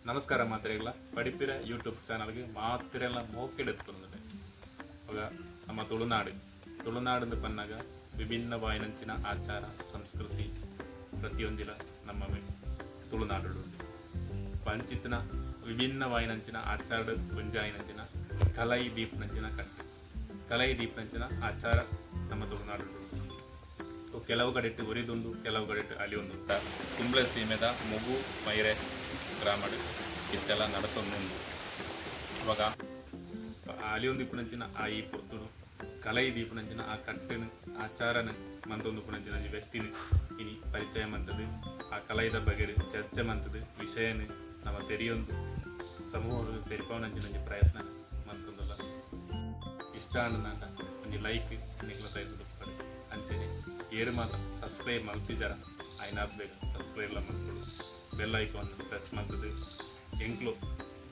ನಮಸ್ಕಾರ ಮಾತ್ರೆಗಳ ಪಡಿಪಿರ ಯೂಟ್ಯೂಬ್ ಚಾನಲ್ಗೆ ಮಾತ್ರೆಲ್ಲ ಮೋಕೆಡೆತ್తున్నದೆ ಆಗ ನಮ್ಮ ತುಳುನಾಡು ಪನ್ನಾಗ ವಿಭಿನ್ನವಾಯಿನಂಚಿನ ಆಚಾರ ಸಂಸ್ಕೃತಿ ಪ್ರತಿಯೊಂದಿಲ ನಮ್ಮ ತುಳುನಾಡು ಪಂಚಿತ್ತಿನ ವಿಭಿನ್ನವಾಯಿನಂಚಿನ ಆಚಾರ ಪುಂಜಾಯಿನಂಚಿನ ಕಲೈ ದೀಪ್ನಂಚಿನ ಆಚಾರ ನಮ್ಮ ತುಳುನಾಡು ಕೆಲವು ಕಡೆಟ್ಟು ಒರಿದುಂಡು ಕೆಲವು ಕಡೆಟ್ಟು ಅಲಿಯೊಂದು ಕುಂಬ್ಳೆ ಸೀಮೆದ ಮಗು ಮೈರೆ ಗ್ರಾಮಡ್ ಇಷ್ಟೆಲ್ಲ ನಡತೊಂದುಂಡು ಇವಾಗ ಅಲಿಯೊಂದು ಇಪ್ಪುನಂಚಿನ ಆ ಈ ಪೊರ್ತುಡು ಕಲೈ ದೀಪನಂಚಿನ ಆ ಕಟ್ಟನ ಆಚಾರನ ಮಂತೊಂದು ಪುನಂಚಿನ ವ್ಯಕ್ತಿನ ಇನಿ ಪರಿಚಯ ಮಂತದು ಆ ಕಲೈದ ಬಗೆಡು ಚರ್ಚೆ ಮಂತದು ವಿಷಯನ ನಮ್ಮ ತೆರೆಯೊಂದು ಸಮೂಹದ ತೆರಿಪವನಂಚಿನ ಪ್ರಯತ್ನ ಮಂತೊಂದಲ್ಲ ಇಷ್ಟ ಅನ್ನಂತ ಒಂದು ಲೈಕ್ ನಿಕ್ಲ ಸೈತು ಅಂಚೆನೆ ಏರು ಮಾತ್ರ ಸಬ್ಸ್ಕ್ರೈಬ್ ಮಲ್ತಿಜಾರ ಐನಾತ್ ಬೇಗ ಸಬ್ಸ್ಕ್ರೈಬ್ ಮಾಡ್ಕೊಳ್ಳು ಬೆಲ್ ಐಕಾನ್ ಪ್ರೆಸ್ ಮಾಡ್ತದೆ ಎಂಕ್ಲು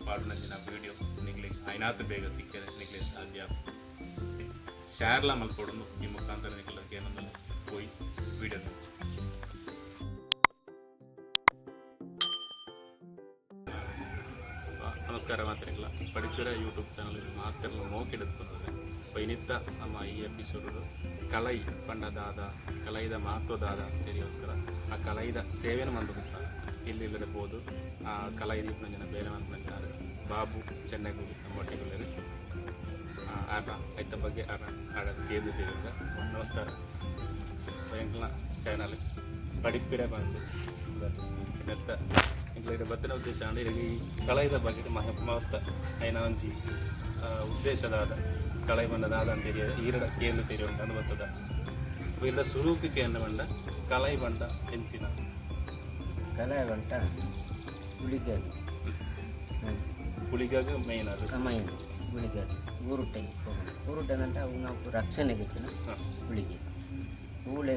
ಪಾಡಿನ ವೀಡಿಯೋ ನಿಗ್ಲಿ ಐನಾತ್ ಬೇಗ ತಿಕ್ಕರೆ ನಿಗ್ಲಿ ಸಾಧ್ಯ ಶೇರ್ಲ ಮಲ್ಕೊಡು ಈ ಮುಖಾಂತರ ನಿಗ್ಲಕ್ಕೆ ಏನಂದ್ರೆ ಹೋಗಿ ವೀಡಿಯೋ ನಿಲ್ಸಿ. ನಮಸ್ಕಾರ ಮಾತ್ರೆಗಳ ಪಡಿಪಿರ ಯೂಟ್ಯೂಬ್ ಚಾನಲ್ ಮಾತೆಲ್ಲ ಮೋಕೆಡೆತ್ಕೊಂಡದೆ ಪೈನಿತ್ತ ನಮ್ಮ ಈ ಎಪಿಸೋಡು ಕಲೈ ಪಂಡದಾದ ಕಲೈದ ಮಹತ್ವದಾದ ತೆರಿಯೋಸ್ಕರ ಆ ಕಲೈದ ಸೇವೆನ ಮಂದುಂಟ ಇಲ್ಲಿರಬಹುದು ಆ ಕಲೈ ದೀಪನ ಜನ ಬೇರೆ ಮಂತ್ರಿದ್ದಾರೆ ಬಾಬು ಚೆನ್ನೈಗೂಡಿ ನಮ್ಮ ಒಟ್ಟಿಗೆ ಆಟ ಐತ ಬಗ್ಗೆ ಆಡ ಕೇಳಿದ್ದೇವೆ. ನಮಸ್ಕಾರ ಭಯಂಕರ ಚಾನಲ್ ಪಡಿಪಿರ ಬಂದು ನೆತ್ತ ಇಂಗ್ಲೈಡ್ ಬತ್ತಿನ ಉದ್ದೇಶ ಅಂದರೆ ಈ ಕಲೈದ ಬಗ್ಗೆ ಮಹತ್ವ ಐನ ಒಂಜಿ ಉದ್ದೇಶದಾದ ಕಳೈ ಬಂಡದಾದ ಅಂತೇಳಿ ಈರಡ ಕೇಂದ್ರ ತೆರಿ ಉಂಟು ಅದು ಬರ್ತದ ಈರಡ ಸುರೂಪಿಕೆ ಅನ್ನ ಬಂಡ ಕಲೈ ಬಂಡ ಹೆಂಚಿನ ಕಲೈ ಬಂಟ ಹುಳಿಗಾಗ ಮೇನ್ ಅದು ಮೈನ್ ಹುಳಿಗಾಗ ಊರುಟಂತ ಅವು ನಾವು ರಕ್ಷಣೆಗೆ ಹುಳಿಗೆ ಹುಳ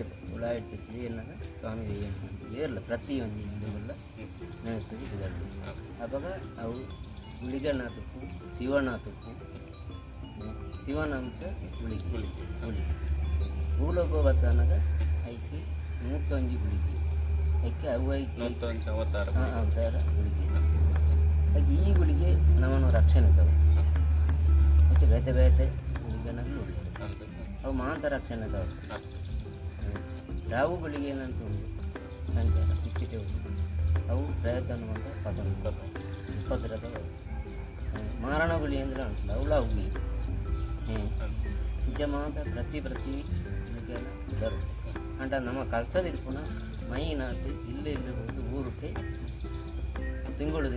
ಇಡ್ತಿದ್ವಿ ಏನದ ಸ್ವಾಮಿಗೆ ಏರ್ಲ ಪ್ರತಿಯೊಂದು ಇಂದುಲ್ಲ ನೆನೆಸ್ತದೆ ಇದರಲ್ಲಿ ಆವಾಗ ಅವು ಹುಳಿಗಣ್ಣ ತುಪ್ಪು ಶಿವಣ್ಣ ತುಪ್ಪು ಶಿವನಾಂಶ ಹುಳಿಗೆ ಭೂಲೋಕ ಅನ್ನೋದ ಐಕಿ 101 ಗುಳಿಗೆ ಐಕೆ ಅವು ಐಕಿ ಅವತಾರ ಗುಳಿಗೆ ಹಾಗೆ ಈ ಗುಳಿಗೆ ನಮ್ಮನ್ನು ರಕ್ಷಣೆ ತಗೋ ಐಕೆ ಬೇತೆ ಗುಳಿಗೆನಾಗಿ ಒಳ್ಳೆಯದು ಅವು ಮಾಂತ ರಕ್ಷಣೆ ತಗೋ ರಾವು ಗುಳಿಗೆ ಏನಂತ ಉಂಟು ಸಂಚಾರ ಇಚ್ಚಿತೆ ಉಂಟು ಅವು ಪ್ರಯತ್ನ ಅನ್ನುವಂಥ ಪದರದ ಮಾರಣ ಗುಳಿ ಅಂದರೆ ಉಂಟಲ್ಲ ಅವಳ ಹುಳಿ ನಿಜ ಮಾತ್ರ ಪ್ರತಿ ಬರು ಅಂಟ ನಮ್ಮ ಕಲ್ಸದಿದ್ದು ಪುನಃ ಮೈನಾತು ಇಲ್ಲೇ ಹೋಗಿ ಊರುಕ್ಕೆ ತಿಂಗಳು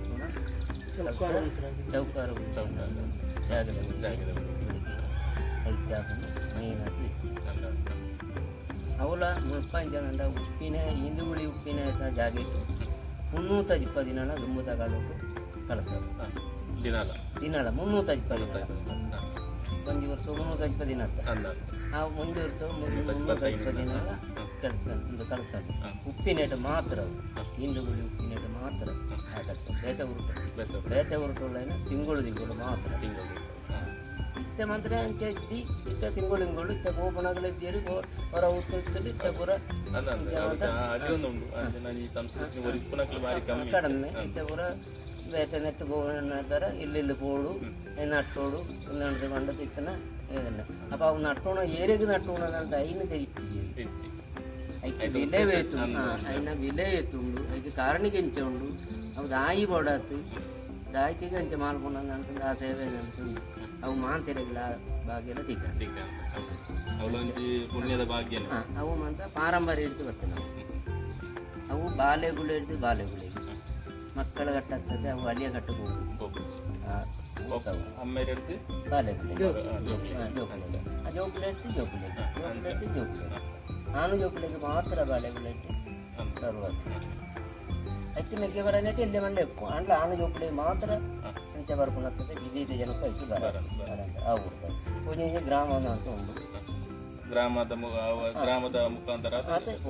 ಪುನಃ ಚೌಕಾರ ಜಾಗದ ಐದು ಮೈನಾತು ಅವಳ ಮುಳ್ಪಂಚ ಉಪ್ಪಿನ ಹಿಂದುಗುಳಿ ಉಪ್ಪಿನ ಜಾಗ ಇತ್ತು 320 ದಿನ ದುಂಬು ತಗೊಳ್ಳೋದು ಕಳಿಸೋದು ದಿನಾಲ 320 ಒಂದು ವರ್ಷ 320 ದಿನ ಆ ಮುಂದೆ ವರ್ಷ 320 ದಿನ ಕಳಿಸೋದು ಉಪ್ಪಿನೇಟು ಮಾತ್ರ ಹಿಂದುಗುಳಿ ಉಪ್ಪಿನೇಟು ಮಾತ್ರ ಬೇತೆ ಉರುಟುಳ್ಳೇನ ತಿಂಗಳು ಮಾತ್ರ ಇತ್ತೆ ಮಾತ್ರ ಅಂಚೆ ಇತ್ತ ತಿಂಗಳು ಇತ್ತ ಗೋಪನಗಳಿದ್ದೀರಿ ಹೊರ ಉತ್ತಿದ್ದು ಇತ್ತ ಪೂರ ಕಡಿಮೆ ಇತ್ತ ಪೂರ ಬೇತೆ ನೆಟ್ಟು ಗೋತರ ಇಲ್ಲಿ പോളു നട്ടോടു എന്നിട്ട് കണ്ട് തിക്കണ ഇതന്നെ അപ്പോൾ അവ നട്ടോണ ഏരിയക്ക് നട്ടോണത് അതിന് തിരിപ്പിക്കും അതിക്ക് വില എത്തുണ്ട് അതിക്ക് കാരണി കെഞ്ചുണ്ട് അವು ದಾಯಿ ಬೋಡಾತು ದಾಯಿಗೆ ಕಂಚ ಮಾಡ್ಕೊಂಡು ಅಂತ ಆ ಸೇವೆ ನೆನ್ಸುಂಡು ಅವು ಮಾಂತಿರಗಿಲ್ಲ ಭಾಗ್ಯನ ತಿಕ್ಕ ಪುಣ್ಯದ ಭಾಗ್ಯ ಅವು ಮಾತ್ರ ಪಾರಂಪರ್ಯ ಹಿಡಿದು ಬರ್ತೇವೆ ನಾವು ಅವು ಬಾಲೆಗಳು ಹಿಡಿದು ಬಾಲೆಗಳಿಗೆ ಮಕ್ಕಳ ಕಟ್ಟಾಗ್ತದೆ ಅವು ಅಳಿಯ ಕಟ್ಟಕ್ಕೆ ಹೋಗುದು ಅಮ್ಮೇಲೆ ಹಿಡಿದು ಬಾಲೆಗಳು ಜೋಕುಲೆ ಇಟ್ಟು ಜೋಕುಲೆ ನಾನು ಜೋಕುಲೆಗೆ ಮಾತ್ರ ಬಾಲೆಗಳು ಇಟ್ಟು ತರುವುದು ಐತಿ ಮೆಕ್ಕೆ ಬರನೈತಿ ಎಲ್ಲಿ ಮಂಡೆ ಅಂಡ್ಲ ಆನು ಜೋಕುಲೆ ಮಾತ್ರ ಅಂಚೆ ಬರ್ಕೊಂಡಾಗ್ತದೆ ಇದೀದ ಜನಕ್ಕೂ ಐತಿ ಬರ ಆಗ್ಬಿಡ್ತಾರೆ ಒಂದೊಂದು ಗ್ರಾಮ ಅಂತ ಉಂಟು ಗ್ರಾಮದ ಮುಖಾಂತರ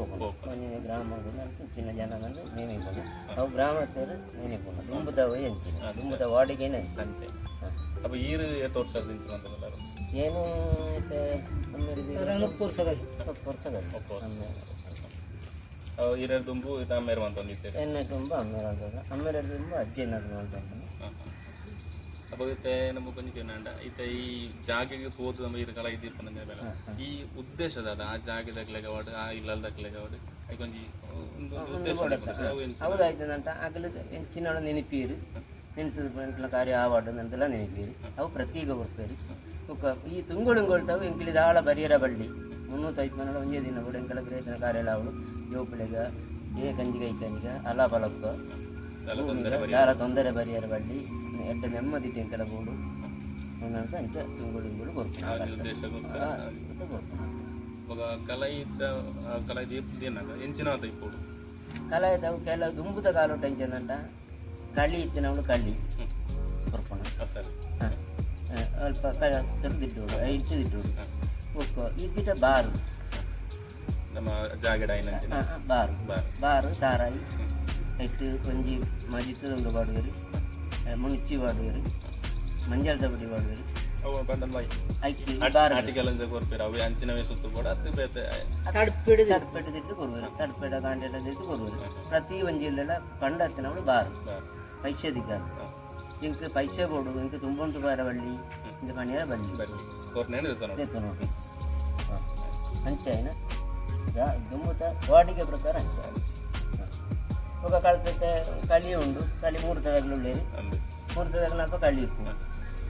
ಒಂದೊಂದು ಗ್ರಾಮದಿಂದ ಚಿನ್ನ ಜನ ಬಂದು ನೇಮಿಕೊಂಡು ಅವು ಗ್ರಾಮಸ್ಥರು ನೇಮಿಕೊಂಡು ದುಂಬುದವ ಎಂಚಿನ ದುಂಬುದ ವಾಡಿಗೆನೇ ಅಂಚೆ ಅಪ್ಪ ಈರು ಎಷ್ಟು ವರ್ಷ ಏನು ವರ್ಷಗಳು ಇರೋ ದುಂಬು ಇದು ಅಮ್ಮೇರು ಅಂತ ಒಂದಿತ್ತು ಎಣ್ಣೆ ತುಂಬ ಅಮ್ಮೇರ ಅಂತ ಅಮ್ಮೇರ ತುಂಬ ಅಜ್ಜಿ ಏನಾದ್ರು ಅಂತ അപ്പോൾ ഇത്തെ നമുക്ക് കൊഞ്ചിക്കുന്നുണ്ട് ഇത്തെ ಈ ಜಾಗೆಗೆ ಹೋದ ನಮ್ಮ ಇದು ಕಲ ಇದ್ದಿರ್ತಾನೆ ಬೇಡ ಈ ಉದ್ದೇಶದ ಆ ಜಾಗದಾಗ್ಲೆಗೆ ವಾಡು ಆ ಇಲ್ಲದಾಗ್ಲೆಗೆ ವಾಡು ಅದು ಕೊಂಚಿ ಒಂದು ಉದ್ದೇಶ ಹೌದಾಯ್ತದಂತ ಆಗಲು ಚಿನ್ನೋಳ ನೆನಪೀರು ನೆನೆತದ ಕಾರ್ಯ ಆವಾಡು ಅಂತೆಲ್ಲ ನೆನಪೀರು ಅವು ಪ್ರತೀಕ ಕೊಡ್ತಾರೆ ಈ ತುಂಗುಳುಂಗೊಳ್ತಾವು ಎಂಕಿಲಿ ದಾಳ ಬರಿಯರ ಬಳ್ಳಿ 350 ಒಂದೇ ದಿನ ಕೂಡ ಎಂಕಲ ಗ್ರೇಟನ ಕಾರ್ಯ ಅವಳು ಯೋಪಿಳೆಗ ಏ ಕಂಜಿಗೆ ಕಂಜಿಗ ಅಲ ಬಲಕ್ಕ ದಾಳ ತೊಂದರೆ ಬರಿಯರ ಬಳ್ಳಿ ಎಡ್ಡ ನೆಮ್ಮದಿ ಟೆಂಕಲ ಬೋಡು ಅನ್ನಂತ ಅಂಚ ತುಂಗುಳುಂಗುಳು ಕೊಡ್ತಾರೆ ಕಲಾ ಎಂಚಿನ ಇಪ್ಪೋಡು ಕಲಾ ಇದ್ದಾವು ಕೆಲವು ದುಂಬುದ ಕಾಲೋಟ ಎಂಚಂದಂಟ ಕಳ್ಳಿ ಇತ್ತಿನವಳು ಕಳ್ಳಿ ಕೊರ್ಪಣ ಅಲ್ಪ ತೆಗೆದಿಟ್ಟೋಡು ಇಟ್ಟಿದಿಟ್ಟೋಡು ಒಕ್ಕೋ ಇದ್ದಿಟ ಬಾರು ನಮ್ಮ ಜಾಗಡ ಬಾರು ಬಾರು ತಾರಾಯಿ ಇಟ್ಟು ಕೊಂಜಿ ಮಜಿತ್ತದುಂಡು ಬಾಡುವರು ಮುಣಿಚ್ಚಿ ಬಾಡುವರು ಮಂಜಾಳ ದಬಡಿ ಬಾಡುವರು ತಡ್ಪೆಟ್ಟು ಕೊರುವರು ತಡ್ಪೆಡ ಕಾಂಡೆಟ ದಿಟ್ಟು ಕೊರುವರು ಪ್ರತಿ ಒಂಜಿಲ್ಲ ಪಂಡತ್ತಿನವಳು ಬಾರು ಪೈಸೆ ದಿಕ್ಕಾರು ಇಂಕ ಪೈಸೆ ಕೊಡು ಇಂಕ ತುಂಬೊಂದು ಬಾರ ಬಳ್ಳಿ ಇಂಕ ಪಣಿಯರ ಬಳ್ಳಿ ನೋಡಿ ಅಂಚೆನ ದುಮ್ಮುತ್ತ ಬಾಡಿಗೆ ಪ್ರಕಾರ ಅಂಚ ఒక కళితే కళి ఉండు కళి 3 తదగలు ఉండేది 3 తదగలప్ప కళి ఇప్పు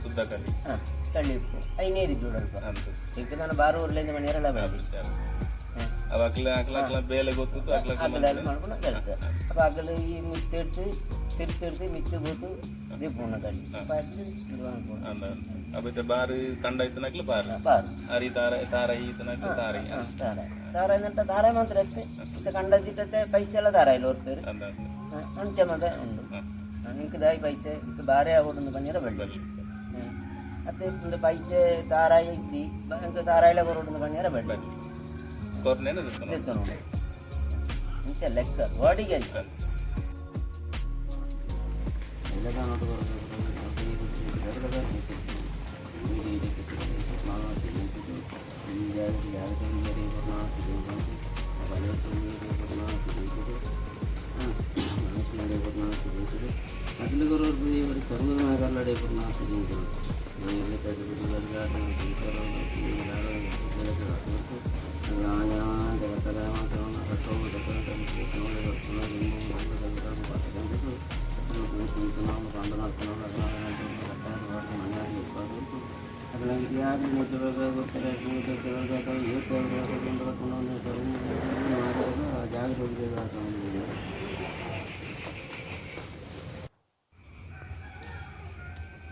ಶುದ್ಧ ಕಲಿ ಕಳ್ಳಿ ಉಪ್ಪು ಐನೇದು ಇದ್ದೋಡಲ್ಪ ಈಗ ನಾನು ಬಾರು ಊರ್ಲಿಂದ ಮನೆಯರೆಲ್ಲ ಬಂದು ಬೇಲೆ ಗೊತ್ತು ಅಗಲೆಲ್ಲ ಮಾಡ್ಕೊಂಡು ಕೆಲಸ ಅಪ್ಪ ಅಗಲು ಈ ಮಿತ್ತಿಡ್ತು ತಿರ್ತಿಡ್ತು ಮಿತ್ತಿ ಕೂತು ದೀಪಣ್ಣ ಕಳ್ಳಿ ಅಪ್ಪ ಬಾರು ಕಂಡ ಇತ್ತನಾಗ್ಲು ಬಾರು ಬಾರು ಅರಿ ತಾರ ಈತನಾಗ್ಲು ತಾರಿ ತಾರ ಏನಂತ ತಾರ ಮಾತ್ರ ಎತ್ತೆ ಇಂತ ಕಂಡ ತಿಟ್ಟತ್ತೆ ಪೈಸೆ ಎಲ್ಲ ತಾರ ಇಲ್ಲ ಅವ್ರ ಪೇರು ಅಂಚೆ ಮದ ಉಂಡು ಇಂಕ ದಾಯಿ ಪೈಸೆ ಇಂಕ ಬಾರೆ ಆಗೋದು ಬನ್ನಿರ ಬೆಳ್ಳಿ ಮತ್ತೆ ಒಂದು ಪೈಸೆ ತಾರಾಯಿ ಇದ್ದಿ ಇಂಕ ತಾರಾಯಿಲ ಕೊರೋಡು ಬನ್ನಿರ ಬೆಳ್ಳಿ ನೋಡಿ ಇಂಚ ಲೆಕ್ಕ ವಾಡಿಗೆ ಅಂತ അതിൽ കുറേ ഒരു ചെറുതാകാരുടെ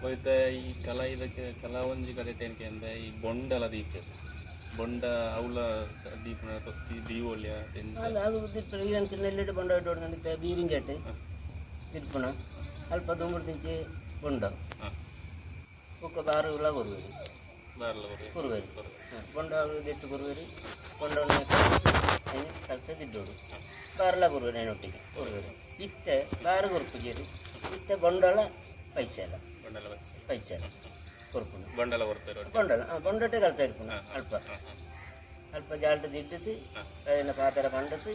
ಹೋಯ್ತಾ ಈ ಕಲಾ ಇದಕ್ಕೆ ಕಲಾ ಒಂಜಿ ಕಡೆ ಟೆನ್ಕೆ ಅಂದ್ರೆ ಈ ಬೊಂಡಲ ದೀಪ ಬೊಂಡ ಅವಳ ದೀಪನ ದೀವೋಲ್ಯ ಅದು ದಿಪ್ಪಣ ಇದಕ್ಕೆ ನೆಲ್ಲಿಟ್ಟು ಬೊಂಡ ಇಟ್ಟು ನಂದಿತ್ತೆ ಬೀರಿಂಗೆಟ್ಟು ದಿಪ್ಪಣ ಅಲ್ಪ ದುಂಬುಡು ತಿಂಚಿ ಬೊಂಡ ಒಕ್ಕ ಬಾರು ಇಲ್ಲ ಕೊರುವೇರಿ ಕೊರುವೇರಿ ಬೊಂಡ ದೆತ್ತು ಕೊರುವೇರಿ ಬೊಂಡವನ್ನು ಕಲಿತ ದಿದ್ದೋಡು ಬಾರಲ ಕೊರುವೇರಿ ಒಟ್ಟಿಗೆ ಕೊರುವೇರಿ ಇತ್ತೆ ಬಾರು ಕೊರ್ಪುಜೇರಿ ಇತ್ತೆ ಬೊಂಡಲ ಪೈಸೆ ಅಲ್ಲ ಪೈಸೆ ಅಲ್ಲ ಕೊರ್ಪುಣ ಬೊಂಡಲ ಕೊಡ್ತಾರೆ ಬೊಂಡಲ ಬೊಂಡಟ್ಟೆ ಕಲ್ತ ಇಡ್ಪುಣ ಅಲ್ಪ ಅಲ್ಪ ಜಾಲ್ಟದ ಇಡ್ಡದು ಕೈನ ಪಾತ್ರ ಕಂಡದು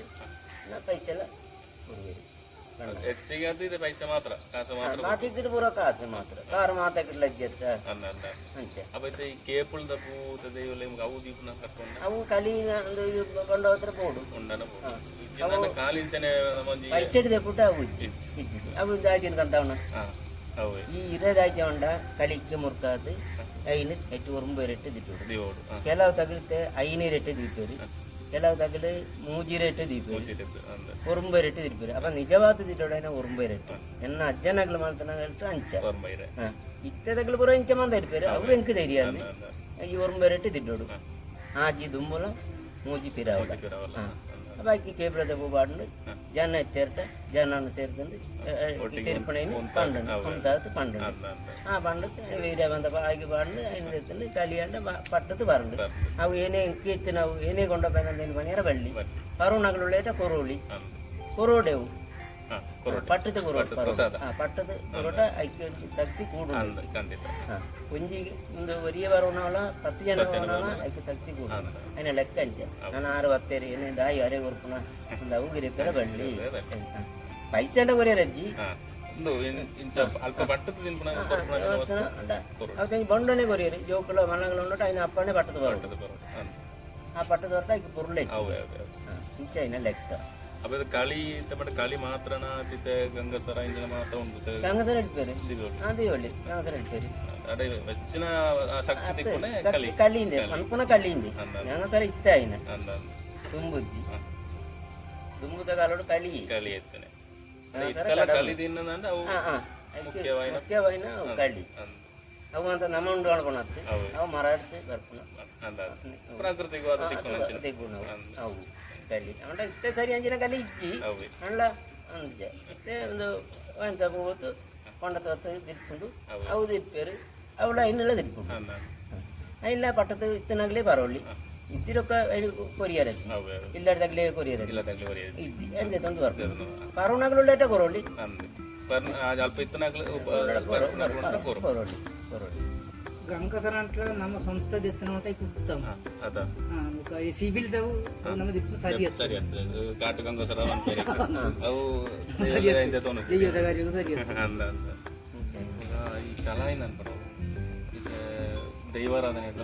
ಪೈಸೆ ಎಲ್ಲ ಕೊರುವೇರಿ ಹೆಚ್ಚಿಗೆ ಅದು ಇದೆ ಪೈಸೆ ಮಾತ್ರ ಕಾಸು ಮಾತ್ರ ಮಾತಿಗಿಡ ಪೂರ ಕಾಸು ಮಾತ್ರ ಕಾರು ಮಾತಾಕಿಡ್ ಲಜ್ಜತ್ತ ಅಂಚೆ ಅಪ್ಪ ಈ ಕೇಪುಳ್ದ ಪೂತ ದೇವಲ್ಲ ನಿಮ್ಗೆ ಅವು ದೀಪನ ಕಟ್ಕೊಂಡು ಅವು ಕಲಿ ಒಂದು ಕೊಂಡ ಹತ್ರ ಬೋಡು ಉಂಡನ ಕಾಲಿಂಚನೆ ಪೈಸೆ ಹಿಡಿದ ಪುಟ್ಟ ಅವು ಇದ್ದಿದ್ದು ಅವು ದಾಜಿನ ಕಂತವಣ ಈ ಇರೋದಾಯ್ತ ಉಂಡ ಕಳಿಕ್ಕೆ ಮುರ್ಕಾದು ಐನು ಹೆಚ್ಚು ಒರಂಬೈರೆಟ್ಟು ದಿಟ್ಟು ಕೆಲವು ತಗಲಿತೆ ಐನೀರೆಟ್ಟು ದೀಪೇರಿ ಕೆಲವು ತಗಲು ಮೂಜಿರೆಟ್ಟು ದೀಪೇರಿ ಒರಂಬೈರೆಟ್ಟು ದಿರ್ಪೇರಿ ಅಪ್ಪ ನಿಜವಾದ ದಿಟ್ಟೋಡನ ಒರಂಬೈರೆಟ್ಟು ಎನ್ನ ಅಜ್ಜನಗಳು ಮಾಡ್ತಾನ ಹೇಳ್ತಾ ಅಂಚ ಇತ್ತೆ ತಗಲು ಪೂರ ಇಂಚ ಮಂದ ಇಡ್ಪೇರಿ ಅವು ಎಂಕ ಧೈರ್ಯ ಈ ಒರಂಬೈರೆಟ್ಟು ದಿಟ್ಟೋಡು ಆಜಿ ದುಂಬುಲ ಮೂಜಿ ಪಿರಾವಳ ಬಾಕಿ ಕೇಬಳದ ಬಾಂಡು ಜನ ಎತ್ತೇರ್ಟ ಜನನ್ನು ಸೇರ್ಕೊಂಡು ತಿರುಪಣೆಯನ್ನು ಪಂಡನು ಒಂದಾದ ಪಂಡನು ಆ ಪಂಡಕ್ಕೆ ವೀರ್ಯ ಬಂದ ಆಗಿ ಬಾಂಡು ಐದು ಎತ್ತಂಡು ಕಲಿಯಂಡ ಪಟ್ಟದ್ದು ಬರಂಡು ಅವು ಏನೇ ಎಂಕಿ ನಾವು ಏನೇ ಕೊಂಡ ಬಂದಂತ ಮನೆಯರ ಬಳ್ಳಿ ಪರುಣಗಳುಳ್ಳೇಟ ಕೊರೋಳಿ ಕೊರೋಡೆವು ಪಟ್ಟದ ಪಟ್ಟದ ಪರೋಟ ಐಕ್ಯ ಶಕ್ತಿ ಕೂಡು ಖಂಡಿತ ಒಂಜಿ ಒಂದು ಒರಿಯ ಬರೋಣ 10 ಜನ ಬರೋಣ ಐಕ್ಯ ಶಕ್ತಿ ಕೂಡು അതിനെ ಲೆಕ್ಕ ಅಂಚೆ ನಾನು 6 10 ಏನೇ ದಾಯಿ ಅರೆ ಕೊರ್ಪುನ ಒಂದು ಅವುಗಿರಿ ಪೆರ ಬಳ್ಳಿ ಪೈಚಂಡ ಕೊರಿಯ ರಜ್ಜಿ ಅಲ್ಪ ಪಟ್ಟದ ತಿನ್ಪುನ ಅವತ್ತು ಬಂಡನೆ ಕೊರಿಯರಿ ಜೋಕುಲ ಮನಗಳು ಉಂಟು അതിന് ಅಪ್ಪನೇ ಪಟ್ಟದ ಬರೋದು ಆ ಪಟ್ಟದ ಹೊರಟ ಐಕ್ಯ ಪುರುಳೆ ಇಂಚ അതിനെ ಲೆಕ್ಕ ಅപ്പൊ കളി കളി മാത്രാണ് ആദ്യത്തെ ഗംഗസറ ಇಂಜಿನ ಮಾತ್ರ ಉಂಟು ಗಂಗಸರ ಇಡ್ತಾರೆ ದೇವಳ್ಳಿ ಗಂಗಸರ ಇಡ್ತಾರೆ ಅಡೆ ಹೆಚ್ಚಿನ ಶಕ್ತಿ ತಿಕ್ಕೊಂಡೆ കളി കളിinde ಅನ್ಪುನ കളിinde ಗಂಗಸರ ಇತ್ತ ಆಯ್ನ ತುಂಬುಜ್ಜಿ ತುಂಬುದ ಕಾಲೋಡು കളി ಎತ್ತನೆ ಇತ್ತಲ കളി ತಿನ್ನಂದ್ರೆ ಅವು ಮುಖ್ಯವಾಯಿನ കളി ಅವು ಅಂತ ನಮ್ಮ ಉಂಡು ಅನ್ಕೊಳತ್ತೆ ಅವು ಮರ ಇಡ್ತೆ ಬರ್ಪುನ ಪ್ರಾಕೃತಿಕವಾದ ತಿಕ್ಕೊಂಡು ಅವು കളി അവിടെ ഇത്തെ സരി അഞ്ചിനെ കളി ഇച്ചി അല്ല ಅಂಜೆ ಇತ್ತೆ ಒಂದು ಒಂಚ ಹೋತು ಕೊಂಡತ ಹೊತ್ತು ತಿರ್ಕೊಂಡು ಅವು ತಿರ್ಪೇರು ಅವಳ ಇನ್ನೆಲ್ಲ ತಿರ್ಕೊಂಡು ಇಲ್ಲ ಪಟ್ಟದ ಇತ್ತನಾಗಲೇ ಬರೋಳ್ಳಿ ಇದ್ದಿರೊಕ್ಕ ಕೊರಿಯರ್ ಇಲ್ಲದಾಗಲೇ ಕೊರಿಯರ್ ಇದ್ದಿ ಎಂದೆ ತೊಂದು ಬರ್ಬೋದು ಪರೋಣಗಳುಳ್ಳ ಕೊರೋಳ್ಳಿ ಅಲ್ಪ ಇತ್ತನಾಗಲೇ ಕೊರೋಳ್ಳಿ ಕೊರೋಳ್ಳಿ ಗಂಗಸರ ಅಂತ ನಮ್ಮ ಸ್ವಂತ ದಿತ್ತನ ಉತ್ತಮ ಈ ಸಿಬಿಲ್ ನಮ್ಮ ದಿತ್ತು ಸರಿ ಸರಿ ಕಾಟು ಗಂಗಸರ ಅವು ಸರಿ ಈ ಕಲಾ ಏನಂತ ಈಗ ದೈವಾರಾಧನೆ ಎಲ್ಲ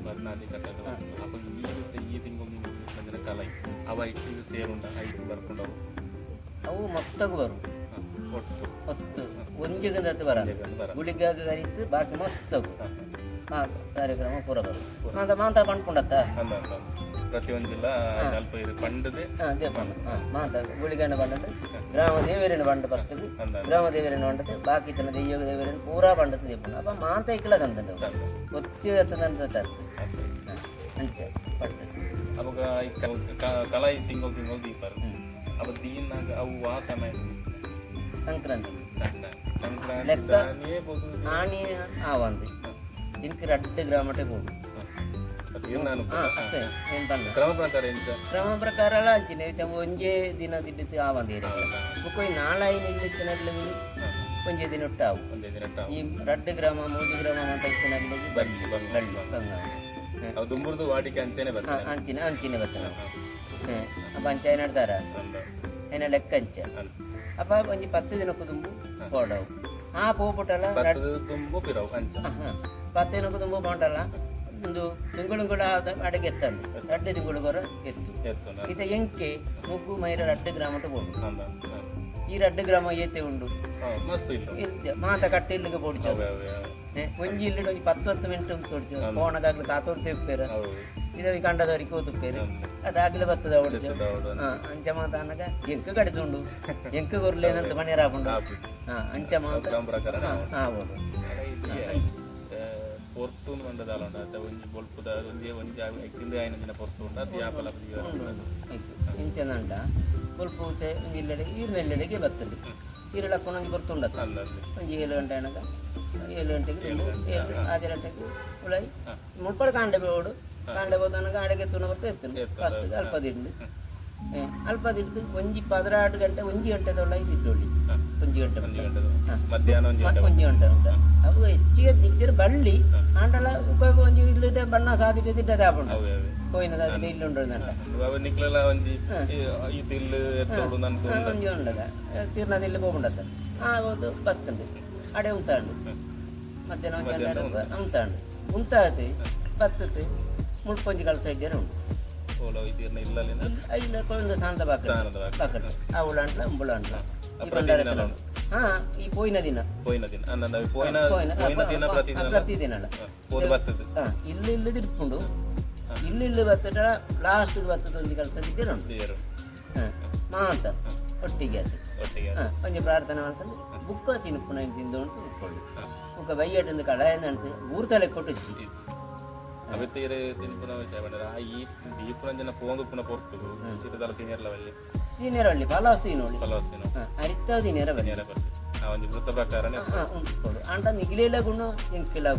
ಬರ್ನಾದಿ ಕಟ್ಟದ ಅಪ್ಪ ಈ ತಿಂಗಳು ಕಲಾ ಅವ ಐದು ಸೇರುಂಡ ಐದು ಬರ್ಕೊಂಡವು ಅವು ಮೊತ್ತಗೂ ಬರು ಹೊತ್ತು ಒಂಜಿಗಂದತ್ತು ಬರ ಗುಳಿಗಾಗ ಕರೀತು ಬಾಕಿ ಮೊತ್ತಗೂ ಕಾರ್ಯಕ್ರಮ ಪೂರ ಬರು ಮಾತ ಪಂಡ್ಕೊಂಡತ್ತ ಪ್ರತಿಯೊಂದಿಲ್ಲ ಅಲ್ಪ ಇದು ಪಂಡದೆ ಮಾತ ಗುಳಿಗಣ್ಣ ಪಂಡದು ಗ್ರಾಮ ದೇವರಿನ ಪಂಡ ಫಸ್ಟ್ಗೆ ಗ್ರಾಮ ದೇವರಿನ ಪಂಡದು ಬಾಕಿ ತನ್ನ ದೆಯ್ಯೋಗ ದೇವರಿನ ಪೂರಾ ಪಂಡದು ದೀಪನ ಅಪ್ಪ ಮಾತ ಇಕ್ಕಲ ತಂದದ್ದು ಒತ್ತಿ ಎತ್ತದಂತ ತರ್ತು ಅಂಚ ಪಂಡ ಅವಾಗ ಕಲಾ ತಿಂಗಳು ದೀಪ ಅವ ದೀನಾಗ ಅವು ಆ ಸಮಯ ಸಂಕ್ರಾಂತಿ ಸಂಕ್ರಾಂತಿ ಆಣಿ ಆವಂದು ಇದಕ್ಕೆ 2 ಗ್ರಾಮಟೆ ಹೋಗು ಕ್ರಮ ಪ್ರಕಾರ ಕ್ರಮ ಪ್ರಕಾರ ಎಲ್ಲ ಅಂಚಿನ ಒಂಜೇ ದಿನ ತಿದ್ದು ಆವಂದ ಬುಕ್ಕೋಯ್ ನಾಳೆ ನಿಲ್ಲಿತ್ತಿನಾಗ್ಲಿ ಒಂಜೇ ದಿನ ಒಟ್ಟು ಆವು ಈ 2 ಗ್ರಾಮ 3 ಗ್ರಾಮ ಅಂತ ಇತ್ತಿನಾಗ್ಲಿ ದುಂಬುರ್ದು ವಾಟಿಕೆ ಅಂಚೆನೆ ಬರ್ತಾನೆ ಅಂಚಿನ ಬರ್ತಾನೆ ಅಪ್ಪ ಅಂಚಾಯ ನಡ್ತಾರ ಏನ ಲೆಕ್ಕ ಅಂಚ ಅಪ್ಪ ಒಂಜಿ 10 ದಿನಕ್ಕೂ ತುಂಬು ಪೋಡವು ಆ ಪೋಪುಟಲ್ಲ 10 ದಿನಕ್ಕೂ ತುಂಬು ಪೋಂಡಲ್ಲ ಒಂದು ತಿಂಗಳು ಕೂಡ ಅಡಿಗೆ ಎತ್ತಂಡು 2 ತಿಂಗಳು ಕೊರ ಎತ್ತು ಇದು ಎಂಕೆ ಮುಗ್ಗು ಮೈರ 2 ಗ್ರಾಮಟ ಹೋಗು ಈ 2 ಗ್ರಾಮ ಏತೆ ಉಂಡು ಮಾತ ಕಟ್ಟಿ ಇಲ್ಲಿಗೆ ಪೋಡ್ಚ ಒಂಜಿ ಇಲ್ಲಿ ಒಂಜಿ 10 ಮಿನಿಟ್ ತೋಡ್ಚು ಫೋನದಾಗ್ಲಿ ಕಾತೋರ್ ತೆಪ್ಪೇರ ಇದು ಕಂಡದವರಿಗೆ ಓದುಪ್ಪೇರು ಅದಾಗ್ಲೇ ಬರ್ತದ ಅವಳು ಅಂಚ ಮಾತ ಅನ್ನಗ ಎಂಕ ಕಡಿದುಂಡು ಎಂಕ ಕೊರ್ಲೇನಂತ ಮನೆ ರಾಪುಂಡು ಅಂಚ ಮಾತ ಹೌದು ಪೊರ್ತು ಬಂದದಾಲ ಒಂಜಿ ಬೊಲ್ಪುದ ಒಂಜಿ ಐಕಿಂದ ಐನಂದಿನ ಪೊರ್ತು ಉಂಟು ಅದು ಯಾಪಲ ಇಂಚನಂಟ ಬೊಲ್ಪುತೆ ಒಂಜಿ ಇಲ್ಲೆಡೆ ಈರ್ನೆಲ್ಲೆಡೆಗೆ ಬರ್ತದೆ ಈರಳಕ್ಕೊಂದು ಒಂಜಿ ಬರ್ತುಂಡತ್ತ ಒಂಜಿ 7 ಗಂಟೆ ಅನಗ 7 ಗಂಟೆಗೆ ಆಜೆ ಗಂಟೆಗೆ ಉಳಾಯಿ ಮುಳ್ಪಡ ಕಾಂಡೆ ಬೋಡು ಕಾಂಡೆ ಹೋದನಗ ಅಡಿಗೆ ತುನ ಬರ್ತಾ ಇರ್ತದೆ ಫಸ್ಟ್ ಅಲ್ಪ ದಿಡ್ದು ಒಂಜಿ 16 ಗಂಟೆ 1 ಗಂಟೆ ತೊಳ್ಳಾಗಿ ತಿದ್ದೊಳ್ಳಿ 1 ಗಂಟೆ ಮಧ್ಯಾಹ್ನ 1 ಗಂಟೆ ಉಂಟ ಅವು ಹೆಚ್ಚಿಗೆ ದಿದ್ದಿರ ಬಳ್ಳಿ ಆಂಡಲ ಒಂಜಿ ಇಲ್ಲದೆ ಬಣ್ಣ ಸಾಧಿಟ್ಟು ತಿಟ್ಟದ ಹಾಕೊಂಡು ಕೋಯಿನದ ಅದಿಲ್ಲ ಇಲ್ಲುಂಡದಂಟ ಒಂಜಿ ಉಂಡದ ತೀರ್ನದಿಲ್ಲ ಹೋಗುಂಡತ್ತ ಹೌದು ಬತ್ತಂಡು ಅಡೆ ಉಂತಾಂಡು ಮಧ್ಯಾಹ್ನ ಉಂತಾಂಡು ಉಂತಾತಿ ಬತ್ತತ್ತು ಮುಳ್ಪೊಂಜಿ ಕಳ್ಸ ಇದ್ದೀರ ಉಂಟು ಇಲ್ಲ ಕೊಂದು ಸಾಂತ ಬಾಕಟ್ ಅವಳ ಅಂಟ್ಲ ಉಂಬಳ ಅಂಟ್ಲ ಈ ಪೋಯಿನ ದಿನ ಪ್ರತಿದಿನ ಇಲ್ಲಿ ಇಟ್ಕೊಂಡು ಇಲ್ಲಿ ಬತ್ತಟ ಲಾಸ್ಟ್ ಬತ್ತದ ಒಂದು ಕೆಲಸ ಇದ್ದೀರ ಉಂಟು ಮಾತ ಒಟ್ಟಿಗೆ ಅದು ಒಂಜಿ ಪ್ರಾರ್ಥನೆ ಮಾಡ್ಕೊಂಡು ಬುಕ್ಕ ತಿನ್ಪುನ ತಿಂದು ಉಂಟು ಉಟ್ಕೊಳ್ಳಿ ಬುಕ್ಕ ಬೈಯಟಿಂದ ಕಳಾಯಂತ ಊರ್ತಲೆ ಕೊಟ್ಟಿದ್ವಿ ಅವತ್ತೇರೆ ತಿನ್ಪುನ ವಿಷಯ ಬಂದರೆ ಈ ದೀಪುರಂಜನ ಪೋಂಗುಪ್ಪುನ ಪೊರ್ತು ಚಿತ್ರದಲ್ಲ ತಿನ್ನಿರಲವಲ್ಲಿ ತಿನ್ನಿರವಲ್ಲಿ ಫಲವಸ್ತು ಫಲವಸ್ತಿನ ಅರಿತಾವ ತಿನ್ನಿರ ಆ ಒಂದು ವೃತ್ತ ಪ್ರಕಾರನೇ ಉಂಟು ಅಂಟ ನಿಗಿಲಿಲ್ಲ ಗುಣ ಎಂಕಿಲ್ಲ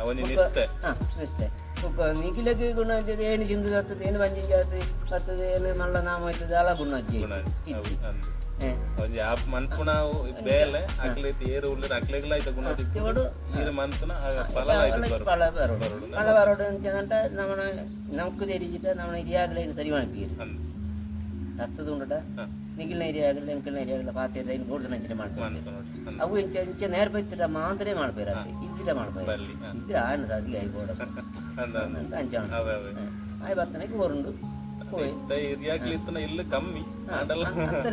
ಅವನಿ ನಿಷ್ಠೆ ನಿಷ್ಠೆ ನಿಖಿಲಕ್ಕೆ ಗುಣ ಹಚ್ಚದು ಏನು ಜಿಂದು ಹತ್ತದು ಏನು ಬಂಜಿಂಜ ಹತ್ತದು ಏನು ಮಲ್ಲ ನಾಮ ಹಚ್ಚದು ಅಲ್ಲ ಗುಣ ಹಚ್ಚಿ ಒಂಜಿ ಆಪ್ ಮನ್ಪುನ ಬೇಲೆ ಅಕ್ಲೈತಿ ಏರು ಉಳ್ಳಿರ ಅಕ್ಲೆಗ್ಲ ಐತ ಗುಣ ತಿಕ್ಕೋಡು ನೀರು ಮನ್ಪುನ ಫಲ ಫಲ ಬರೋಡು ಫಲ ಬರೋಡು ಅಂತ ನಮ್ಮನ ನಮ್ಕು ತೆರಿಜಿಟ ನಮ್ಮನ ಇರಿಯಾಗಲೇ ಸರಿ ಮಾಡ್ತೀರಿ ಹತ್ತದು ಉಂಟಟ ನಿಖಿಲ್ನ ಇರಿಯಾಗಲ್ಲ ಎಂಕಲ್ನ ಇರಿಯಾಗಲ್ಲ ಪಾತ್ರೆ ಇನ್ನು ಗೋಡ್ದು ನಂಚಿನ ಮಾಡ್ತಾರೆ ಅವು ಇಂಚ ನೇರ ಬೈತಿರ ಮಾತ್ರ ಮಾಡ್ಬೇರ ಇದ್ದಿರ ಮಾಡ್ಬೇರ ಇದ್ರೆ ಆಯ್ನ ಅದಿಗೆ ಆಯ್ ಗೋಡ ಅಂತ ಅಂಚ ಆಯ್ ಬರ್ತನಕ್ಕೆ ಬರುಂಡು ಇಲ್ಲ ಕಮ್ಮಿ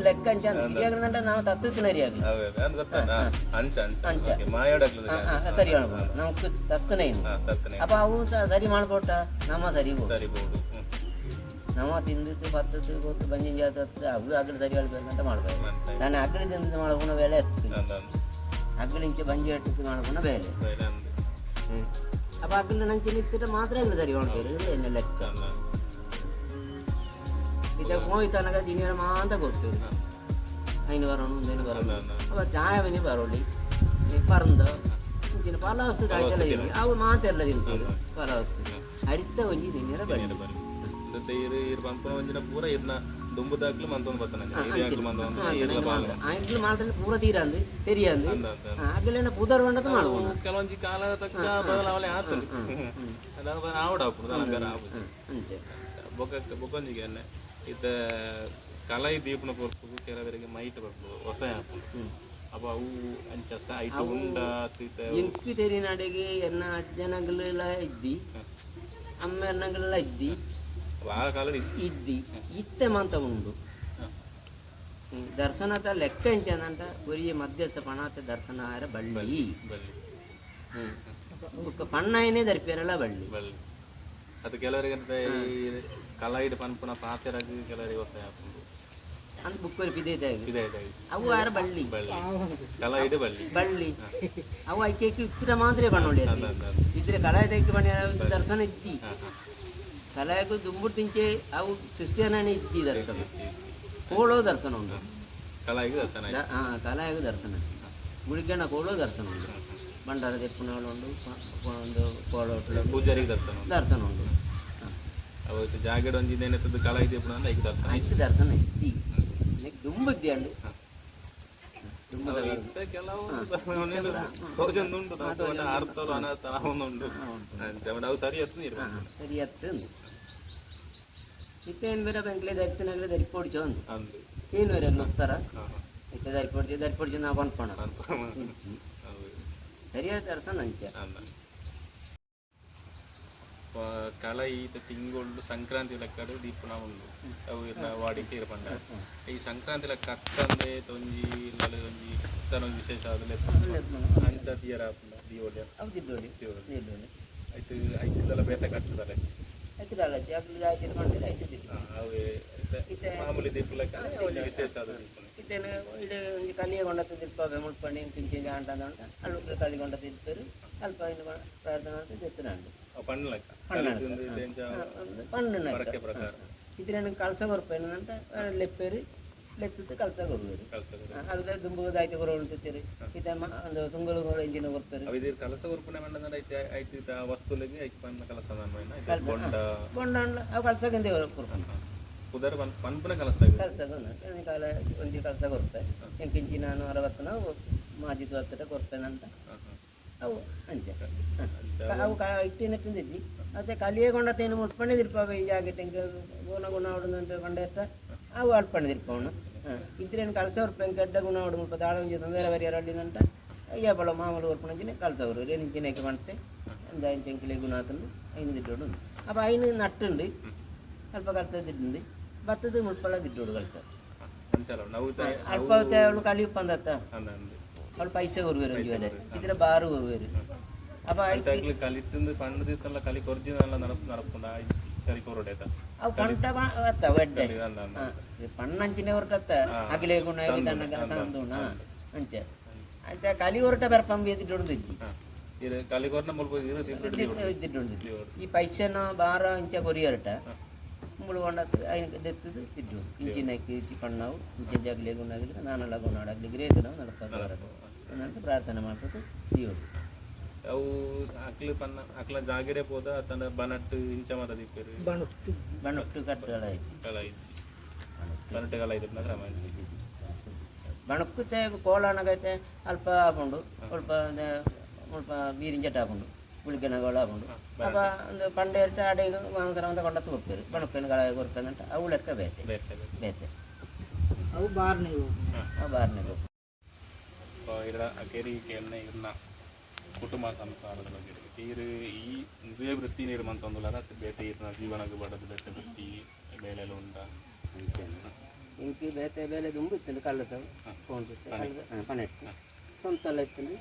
ಲೆಕ್ಕ ಅಂಚ ಇರಿಯಾಗಂತ ನಾವು ತತ್ತಿನ ಇರಿಯಾಗಲ್ಲ ಸರಿ ಮಾಡ್ಬೋದು ನಾವು ತಕ್ಕನೇ ಅಪ್ಪ ಅವು ಸರಿ ಮಾಡ್ಬೋಟ ನಮ್ಮ ಸರಿ ಸರಿಬಹುದು ನಮ್ಮ ತಿಂದಿತ್ತು ಪತ್ತದ್ದು ಗೊತ್ತು ಬಂಜಿನ ಜಾತ ಅವು ಅಗ್ಲಿ ಸರಿ ಹೇಳ್ಬೇಕಂತ ಮಾಡ್ಬೇಕು ನಾನು ಅಗ್ಲಿ ತಿಂದು ಮಾಡ್ಕೊಂಡು ಬೇಲೆ ಎತ್ತು ಅಗ್ಲಿ ಇಂಚೆ ಬಂಜಿ ಎಟ್ಟು ಮಾಡ್ಕೊಂಡು ಬೇಲೆ ಅಪ್ಪ ಅಗ್ಲಿ ನಂಚೆ ನಿಂತಿട്ട് ಮಾತ್ರ ಇಲ್ಲ ಸರಿ ಮಾಡ್ಬೇಕು ಎನ್ನ ಲೆಕ್ಕ ഇത് പോയി തനക ജിനിയർ മാന്ത കൊടുത്തു അതിന് പറയണം ഇതിന് പറയണം അപ്പോൾ ചായവിന് പറയള്ളി പറന്തോ ഇങ്ങനെ പല വസ്തു കാഴ്ച അവ മാത്രമല്ല തിരിച്ചു പല വസ്തു അരിത്ത വഞ്ചി തിന്നിയുടെ ബള്ളി ಪೂರ ಇರ್ನ ದುಂಬುದಾಗ್ಲು ಮಂತೊಂದು ಬರ್ತಾನೆ ಆಯ್ತು ಮಾಡ್ತಾರೆ ಪೂರ ತೀರಂದು ತೆರಿಯಂದು ಆಗ್ಲೇನ ಪೂದರ್ ಬಂಡದ ಮಾಡ್ಬೋದು ಕೆಲವೊಂದು ಕಾಲ ತಕ್ಕ ಬದಲಾವಣೆ ಆಗ್ತದೆ ಅದಾದ ಆವಡಾಪುದು ನನಗರ ಆಗುದು ಬೊಕ್ಕೊಂಜಿಗೆ ಇತ್ತ ಕಲೈ ದೀಪನ ಬರ್ಬೋದು ಕೆಲವರಿಗೆ ಮೈಟ್ ಬರ್ಬೋದು ಹೊಸ ಹಾಕೊಂಡು ಅಪ್ಪ ಅವು ಅಂಚ ಐಟ ಉಂಡ ಎಂಕಿ ತೆರಿ ನಡೆಗೆ ಎನ್ನ ಅಜ್ಜನಗಳೆಲ್ಲ ಇದ್ದಿ ಅಮ್ಮ ಎನ್ನಗಳೆಲ್ಲ ಇದ್ದಿ ಆ ಕಾಲ ಇದ್ದಿ ಇತ್ತೆ ಮಾಂತ ಉಂಡು ದರ್ಶನದ ಲೆಕ್ಕ ಎಂಚಂದಂಟ ಒರಿಯ ಮಧ್ಯಸ್ಥ ಪಣಾತ ದರ್ಶನ ಆರ ಬಳ್ಳಿ ಪಣ್ಣಾಯನೇ ದರ್ಪಿಯರಲ್ಲ ಬಳ್ಳಿ ಅದು ಕೆಲವರಿಗೆ ಕಲಾಯಿಡ್ ಪನ್ಪುನ ಪಾತೆರಾಗಿ ಕೆಲವರಿಗೆ ಹೊಸ ಹಾಕೊಂಡು ಅಂತ ಬುಕ್ಕಲ್ಲಿ ಬಿದ್ದೈತೆ ಅವು ಆರ ಬಳ್ಳಿ ಕಲಾಯಿಡ್ ಬಳ್ಳಿ ಅವು ಐಕೆ ಇತ್ತಿರ ಮಾತ್ರ ಬಣ್ಣೊಳ್ಳಿ ಇದ್ರೆ ಕಲಾಯದಕ್ಕೆ ಬಣ್ಣ ದರ್ಶನ ಇದ್ದಿ ಕಲಾಯಕ್ಕೂ ದುಂಬುಡು ತಿಂಚೆ ಅವು ಸೃಷ್ಟಿಯನೇ ಇದ್ದಿ ದರ್ಶನ ಕೋಳೋ ದರ್ಶನ ಉಂಟು ಕಲಾಯಿಗೆ ದರ್ಶನ ಕಲಾಯಗೂ ದರ್ಶನ ಗುಳಿಗಣ್ಣ ಕೋಳೋ ದರ್ಶನ ಉಂಟು ಭಂಡಾರ ತೆಪ್ಪುಣಗಳು ಒಂದು ಕೋಳೋಟ್ಲ ಪೂಜಾರಿಗೆ ದರ್ಶನ ಉಂಟು ಅವತ್ತು ಜಾಗಡ ಒಂದಿದ್ದೇನೆ ಕಲಾಯಿ ತೆಪ್ಪುಣ ಅಂದ್ರೆ ಐದು ದರ್ಶನ ಐದು ದರ್ಶನ ಇದ್ದಿ ದುಂಬುದ್ದಿ ಅಂಡು ಕೆಲವು ಉಂಟು ಅರ್ಥಲು ಅನರ್ಥ ಉಂಟು ಅವು ಸರಿ ಎತ್ತು ಇತ್ತೇನು ಬೇರೆ ಬೆಂಕ್ಲೆ ಧರಿತನಾಗಲೇ ಧರಿಪೊಡಿಚೋ ಅಂದು ಏನು ಬೇರೆ ಹೋಗ್ತಾರ ಇತ್ತೆ ಧರಿಪೊಡಿಚು ನಾವು ಅನ್ಕೋಣ ಸರಿಯಾದ ದರ್ಶನ ಅಂಚೆ ಕಲೈ ತಿಂಗಳು ಸಂಕ್ರಾಂತಿ ಲೆಕ್ಕಡು ದೀಪನ ಉಂಡು ಅವು ವಾಡಿಕೆ ಇರ್ಪಂಡ ಈ ಸಂಕ್ರಾಂತಿ ಲೆಕ್ಕ ಅಕ್ಕಂದ್ರೆ ತೊಂಜಿ ಇಲ್ಲದೆ ಒಂಜಿ ಇತ್ತನೊಂದು ವಿಶೇಷ ಆದಲೆ ಅಂಚ ತೀಯರ ದೀವೋಲಿ ಆಯ್ತು ಐದೆಲ್ಲ ಬೇತೆ ಕಟ್ಟುತ್ತಾರೆ ಅವೇ ಮಾಮೂಲಿ ದೀಪ ಲೆಕ್ಕ ಒಂದು ವಿಶೇಷ ಆದ ದೀಪ ಇತ್ತೇನು ಇಡೀ ಒಂದು ಕಲಿಯಗೊಂಡದ್ದು ದಿಲ್ಪ ಮುಳ್ಪಣ್ಣಿ ಪಿಂಚಿಂಜ ಅಂಟ ಅಂತ ಅಲ್ಲೂ ಕಲಿಗೊಂಡ ತಿರ್ತಾರೆ ಅಲ್ಪ ಇನ್ನು ಪ್ರಾರ್ಥನೆ ಅಂತ ತೆತ್ತುನಾಂಡು ಪಣ್ಣು ಲೆಕ್ಕ ಪಣ್ಣು ಪ್ರಕಾರ ಇದ್ರೆ ಕಳಸ ಕೊರಪೇನಂತ ಲೆಪ್ಪೇರಿ ಲೆತ್ತದ್ದು ಕಳಸ ಕೊರುವೇರು ಅದ್ರ ದುಂಬುದಾಯ್ತು ಕೊರವಳು ತಿತ್ತೇರಿ ಇತ್ತ ಒಂದು ತುಂಗಳು ಎಂಜಿನ ಕೊರ್ಪೇರು ಕಲಸ ಕೊರ್ಪಣೆ ಮಾಡಿದ ವಸ್ತುಲಿಗೆ ಐದು ಪಣ್ಣ ಕಲಸ ಕೊಂಡ ಅವು ಕಳಸಕ್ಕಂತೆ ಕೊರ್ಪಣ್ಣ ಉದರ ಪನ್ಪುನ ಕಲಸ ಕಾಲ ಒಂದು ಕಲಸ ಕೊರ್ಪೆ ಎಂಕಿಂಚಿ ನಾನು 60 ನಾವು ಮಾಜಿದು 10 ಕೊರ್ಪೇನಂತ ಅವು ಅಂಚೆ ಅವು ಇಟ್ಟಿದ್ದಿ ಮತ್ತೆ ಕಲಿಯೇ ಕೊಂಡತ್ತೇನು ಮುಟ್ಪಣ್ಣದಿರ್ಪಾವೆ ಈ ಜಾಗೆಟ್ ಗುಣ ಹೊಡೆದಂತ ಕೊಂಡೆತ್ತ ಅವು ಅಲ್ಪಣ್ಣದಿರ್ಪವನು ಇದ್ರೇನು ಕಳ್ಸವ್ರು ಗಡ್ಡ ಗುಣ ಹೊಡು ಮುಲ್ಪ ದಾಳ ಒಂಜಿ ತೊಂದರೆ ಬರಿಯಾರ ಅಡ್ಡಿದಂತ ಅಯ್ಯಪ್ಪಳ ಮಾಮೂಲು ಕೊರ್ಪಣಂಚಿನ ಕಳ್ಸವ್ರು ರೇನಿಂಚಿನಕ್ಕೆ ಮಾಡ್ತೆ ಒಂದು ಐದು ಎಂಕಿಲೆ ಗುಣ ಆತಂದು ಐನು ದಿಟ್ಟೋಡು ಅಪ್ಪ ಐನು ನಟ್ಟುಂಡು ಸ್ವಲ್ಪ ಕಳ್ಸದಿಟ್ಟು ಭತ್ತದ ಮುಳ್ಪಳ ದಿಟ್ಟೋಡು ಕಳ್ಸ ಅಲ್ಪ ಅವಳು ಕಲಿ ಉಪ್ಪಂದತ್ತ ಅವಳು ಪೈಸೆ ಕೊರುವೇರು ಒಂಜಿ ಇದ್ರೆ ಬಾರು ಕೊರುವೇರು ಅಪ್ಪ ಕಲಿಟ್ಟು ಪಣ್ಣದಿತ್ತಲ್ಲ ಕಲಿ ಕೊರ್ಜಿ ನಡಪುಂಡ ಅವು ಪಂಟ ಅತ್ತ ಒಡ್ಡೆ ಪಣ್ಣಂಚಿನ ಹೊರಟತ್ತ ಅಗಲೇ ಗುಣ ಸಂದೂಣ ಅಂಚೆ ಆಯ್ತಾ ಕಲಿ ಹೊರಟ ಬೆರಪಂಬಿ ಎದ್ದಿಟ್ಟು ಈ ಪೈಸನ ಬಾರ ಇಂಚ ಕೊರಿಯರಟ ಮುಳುಗೊಂಡತ್ತು ಐದು ದೆತ್ತದು ತಿದ್ದು ಇಂಚಿನಕ್ಕೆ ಇಚ್ಚಿ ಪಣ್ಣವು ಇಂಚೆ ಜಗಲೇ ಗುಣಾಗಿದ್ರೆ ನಾನೆಲ್ಲ ಗುಣಾಡಾಗ್ಲಿಕ್ಕೆ ರೇತು ನಾವು ನಡಪದ ಅಂತ ಪ್ರಾರ್ಥನೆ ಮಾಡ್ತದೆ ದೇವರು ಅವು ಅಕ್ಲ ಜಾಗಡೆ ಪೋದ ತನ್ನ ಬನಟ್ಟು ಇಂಚ ಮತ ದಿಕ್ಕರು ಬಣಟ್ಟು ಕಟ್ಟಳ ಐತಿ ಕಲ ಇಜ್ಜಿ ಬನಟ್ಟು ಕಲ ಇದ್ರ ಕ್ರಮ ಇಜ್ಜಿ ಬಣಕ್ಕುತ್ತೆ ಕೋಲಾನಗೈತೆ ಅಲ್ಪ ಆಪುಂಡು ಸ್ವಲ್ಪ ಸ್ವಲ್ಪ ಬೀರಿಂಜಟ್ ಆಪುಂಡು പുളിക്കണകൾ ആവുന്നുണ്ട് അപ്പോൾ എന്ത് പണ്ട് ഇരട്ട അടയിൽ മാനസരമത്തെ കൊണ്ടത്ത് വെപ്പേര് ബണുക്കന് കള കൊടുക്കുന്നുണ്ട് അവളൊക്കെ ബേത്തെ ബേത്തെ ಅವು ಬಾರ್ನೆ ആ ബാറിനെ പോകും അപ്പോൾ ഇവിടെ അക്കേരി കേൾന ഇരുന്ന ಕುಟುಂಬ ಸಂಸಾರದ ಬಗ್ಗೆ ತೀರು ಈ ಇದೇ ವೃತ್ತಿ ನಿರ್ಮಂತಂದುಲ್ಲ ಅದು ಬೇತೆ ಇರ್ನ ಜೀವನಕ್ಕೆ ಬಡದು ಬೇತೆ ವೃತ್ತಿ ಬೇಲೆಲ್ಲ ಉಂಟ എനിക്ക് ಬೇತೆ ಬೇಲೆ ದುಂಬು ಇತ್ತು ಕಳ್ಳತವು ಪನೆಟ್ಟು ಸ್ವಂತ ಎಲ್ಲ ಇತ್ತು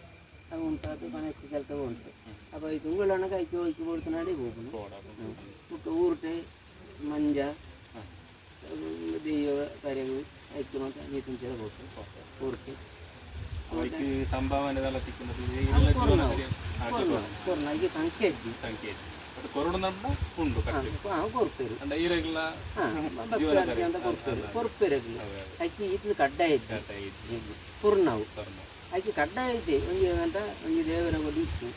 ಅದು ಉಂಟು ಪನೆಟ್ಟು ಕೆಲಸ ಉಂಟು അപ്പോൾ ഈ തുങ്കളാണ് കൈക്ക് ഒഴിക്ക് കൊടുത്തനാടി പോകുന്നു ഊർട്ട് മഞ്ച ദൈവ കരവ് അയച്ചു മാത്രം മീറ്റും ചില പോട്ട് ഊർട്ട് ಅವಕ್ಕೆ ಸಂಭಾವನೆ ಎಲ್ಲ ಸಿಕ್ಕಿದ್ದು ಕೊರೋನಾಗಿ ಸಂಖ್ಯೆ ಇದ್ದು ಅದು ಕೊರೋನಾ ಉಂಡು ಕೊರ್ಪೇರು ಅಂದ್ರೆ ಈರೆಲ್ಲ ಕೊರ್ಪೇರಲ್ಲ ಅಕ್ಕಿ ಇದು ಕಡ್ಡಾಯ ಇದ್ದು ಪೂರ್ಣವು ಅಕ್ಕಿ ಕಡ್ಡಾಯ ಐತೆ ಒಂದು ಏನಂತ ಒಂದು ದೇವರ ಕೊಡಿ ಇತ್ತು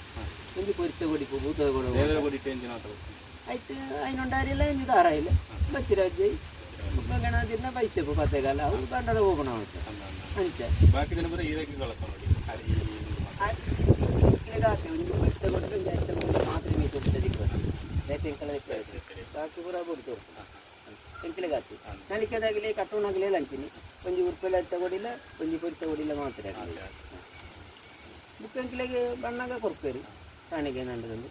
ಒಂದು ಕೊರಿತ ಕೊಡಿಪು ಭೂತ ಕೊಡ ದೇವರ ಕೊಡಿಟ್ಟು ಆಯ್ತು അതിനുണ്ടായില്ല ഇനി താറായില്ല ബച്ചിരാജ് ಗಣದಿನ ಬೈಸಪ್ಪು ಪತ್ತೆಗಾಲ ಅವು ಗಂಡದ ಹೋಗೋಣ ಅವತ್ತು ಅಂಚ ಬಾಕಿ ದಿನ ಬರೀ ಈರೆಗೆ ಕಳಸ ನೋಡಿ ಒಂದು ಬಟ್ಟೆ ಕೊಟ್ಟು ಒಂದು ಮಾತ್ರ ಮೀಟು ತೆಂಕಳ ಬಾಕಿ ಪೂರ ಕೊಡ್ತು ತೆಂಕಳಿಗಾತಿ ನಲಿಕೆದಾಗಲಿ ಕಟ್ಟೋನಾಗಲೇ ಲಂಚಿನಿ ಒಂದು ಉರುಪೆಲ್ಲ ತಗೊಡಿಲ್ಲ ಒಂದು ಕೊರಿ ತಗೊಡಿಲ್ಲ ಮಾತ್ರ ಮುಪ್ಪೆಂಕಿಲೆಗೆ ಬಣ್ಣಾಗ ಕೊರ್ಪೇರು ಕಾಣಿಗೆ ನಂಡದಲ್ಲಿ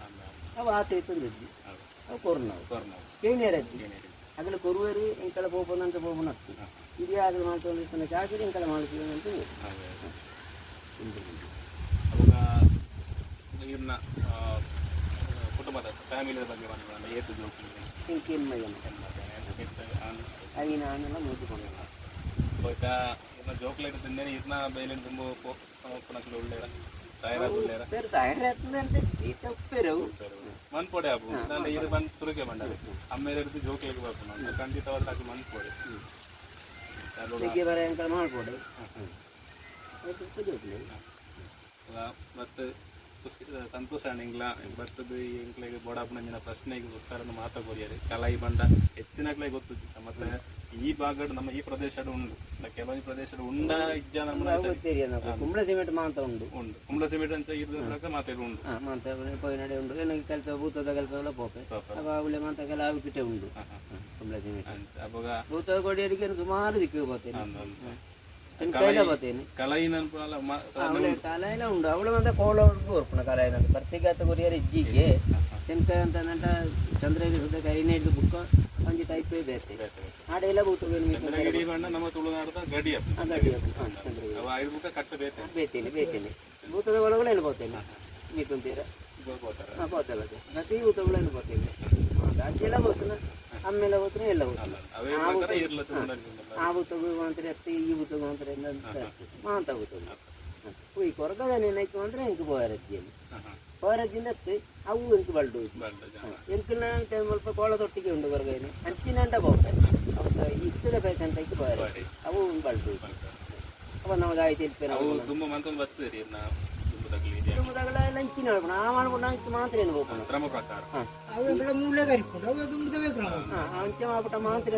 ಅವು ಆತ ತಂದಿದ್ವಿ ಅವು ಕೊರ್ನಾವು ಕೇಣಿಯರಜ್ಜಿ ಅದ್ರ ಕೊರುವರು ಎಂಕಳ ಪೋಪನಂತ ಪೋಪನ ಹತ್ತು ಹಿರಿಯ ಆದ್ರೆ ಮಾಡ್ಕೊಂಡು ಚಾಕಿರಿ ಎಂಕಳ ಮಾಡ್ತೀವಿ ಅಂತ ಇವ್ರನ್ನ ಕುಟುಂಬದ ಫ್ಯಾಮಿಲಿಯ ಬಗ್ಗೆ ಬಂದ ಏತು ಜೋಕಿ ಕೆಮ್ಮಯ್ಯನ ಅವಿನ ಆನೆಲ್ಲ ನೋಡಿಕೊಂಡಿಲ್ಲ ಹೋಯ್ತಾ ಇನ್ನ ಜೋಕ್ಲೇಟ್ ತಿಂದೇನೆ ಇದನ್ನ ಬೇಲಿನ ತುಂಬ ಪುನಃ ಒಳ್ಳೆಯ പേര് തയ്യാറാക്കുന്നത് ഉപ്പേരവും ಮನ್ಪೊಡೆ ಆಪು ನಾನು ಇದು ಬಂದು ತುರುಕೆ ಬಂಡದೆ ಅಮ್ಮೇಲೆ ಇರ್ದು ಜೋಕ್ಲಿಗೆ ಬರ್ಕೊಂಡು ಖಂಡಿತವಾದ ಅದು ಮನ್ಪೊಡೆ ಭಯಂಕರ ಮಾಡ್ಕೊಡೆ ಮತ್ತು ಸಂತೋಷ ಇಂಗ್ಲ ಬರ್ತದ್ದು ಇಂಕ್ಲೆಗೆ ಬೋಡಾಪನ ಪ್ರಶ್ನೆಗೆ ಉತ್ತರನ್ನು ಮಾತಾಡ್ಬೋದಿದ್ದಾರೆ ಕಲಾಯಿ ಬಂಡ ಹೆಚ್ಚಿನಕ್ಲೆ ಗೊತ್ತು ಮತ್ತೆ ಈ ಭಾಗಡ್ ನಮ್ಮ ಈ ಪ್ರದೇಶ ಉಂಡು ಕೆಲವೊಂದು ಪ್ರದೇಶ ಉಂಡ ಇಜ್ಜ ನಮ್ಮ ಕುಂಬಳ ಸಿಮೆಂಟ್ ಮಾತ್ರ ಉಂಡು ಉಂಡು ಕುಂಬಳ ಸಿಮೆಂಟ್ ಅಂತ ಇರೋದ್ರಾಗ ಮಾತಾಡಿ ಉಂಡು ಮಾತಾಡಿ ಪೋಯಿ ನಡೆ ಉಂಡು ನನಗೆ ಕೆಲಸ ಭೂತದ ಕೆಲಸ ಎಲ್ಲ ಪೋಪೆ ಅವಳೆ ಮಾತ್ರ ಕೆಲ ಆವಿಕಿಟ್ಟೆ ಉಂಡು ಕುಂಬಳ ಸಿಮೆಂಟ್ ಅವಾಗ ಭೂತ ಕೊಡಿಯರಿಗೆ ಸುಮಾರು ದಿಕ್ಕಿಗೆ ಹೋಗ್ತೇನೆ ಕೈಲ ಬರ್ತೇನೆ ಕಲಾಯಿನ ಕಲಾಯಿನ ಉಂಡು ಅವಳು ಮತ್ತೆ ಕೋಲ ಉರ್ಪಣ ಕಲಾಯಿನ ಪ್ರತ್ಯೇಕ ಕೊರಿಯರ್ ಇಜ್ಜಿಗೆ ತೆಂಕ ಅಂತ ನಂಟ ಚಂದ್ರಗಿರಿ ಸುತ್ತ ಕೈನೇ ಹಿಡಿದು ಬುಕ್ಕ ಒಂಜಿ ಟೈಪ್ ಬೇತೆ ಆಡೆಲ್ಲ ಭೂತ ಬಣ್ಣ ನಮ್ಮ ತುಳುನಾಡದ ಗಡಿ ಬೇತೇನೆ ಬೇತೇನೆ ಭೂತದ ಒಳಗಡೆ ಬೋತೇನೆ ಮೀತುಂತೀರ పోతాయి ప్రతి ఊతలో పోతుంది దాంట్లో పోతున్నా అమ్మెలా పోతున్నా ఎలా పోతున్నా ఆ ఊతకు మాత్రం ఎత్తి ఈ ఊతకు మాత్రం మాంత పోతుంది పోయి కొరకదా నేను ఎక్కువ మాత్రం ఇంక పోయారజ్జి పోయారజ్జింದ ಎತ್ತಿ ಅವು ಇಂಕ ಬಲ್ಡು ಎಂಕನ ಸ್ವಲ್ಪ ಕೋಳ ತೊಟ್ಟಿಗೆ ಉಂಡು ಕೊರಗೈನು ಅಂಚಿನಂಟ ಹೋಗ್ತಾರೆ ಅವ್ರು ಇಷ್ಟದ ಬೇಕಂತ ಇಕ್ಕೆ పోయారు ಅವು ಬಲ್ಡು ಅವ ನಮ್ಮದು ಆಯ್ತು ಇರ್ತಾರೆ ತುಂಬ ಮಂತೊಂದು ಬರ್ತದೆ ಕುಟುಂಬದಾಗಲ ಲಂಚಿನ ಹೇಳ್ಕೊಂಡು ಆ ಮಾಡ್ಕೊಂಡು ಅಂಚೆ ಮಾತ್ರ ಏನು ಹೋಗ್ಕೊಂಡು ಕ್ರಮ ಪ್ರಕಾರ ಅವೆಲ್ಲ ಮೂಲೆ ಕರಿಕೊಂಡು ಅವು ದುಂಬದ ಬೇಕು ಅಂಚೆ ಮಾಡ್ಬಿಟ್ಟ ಮಾತ್ರ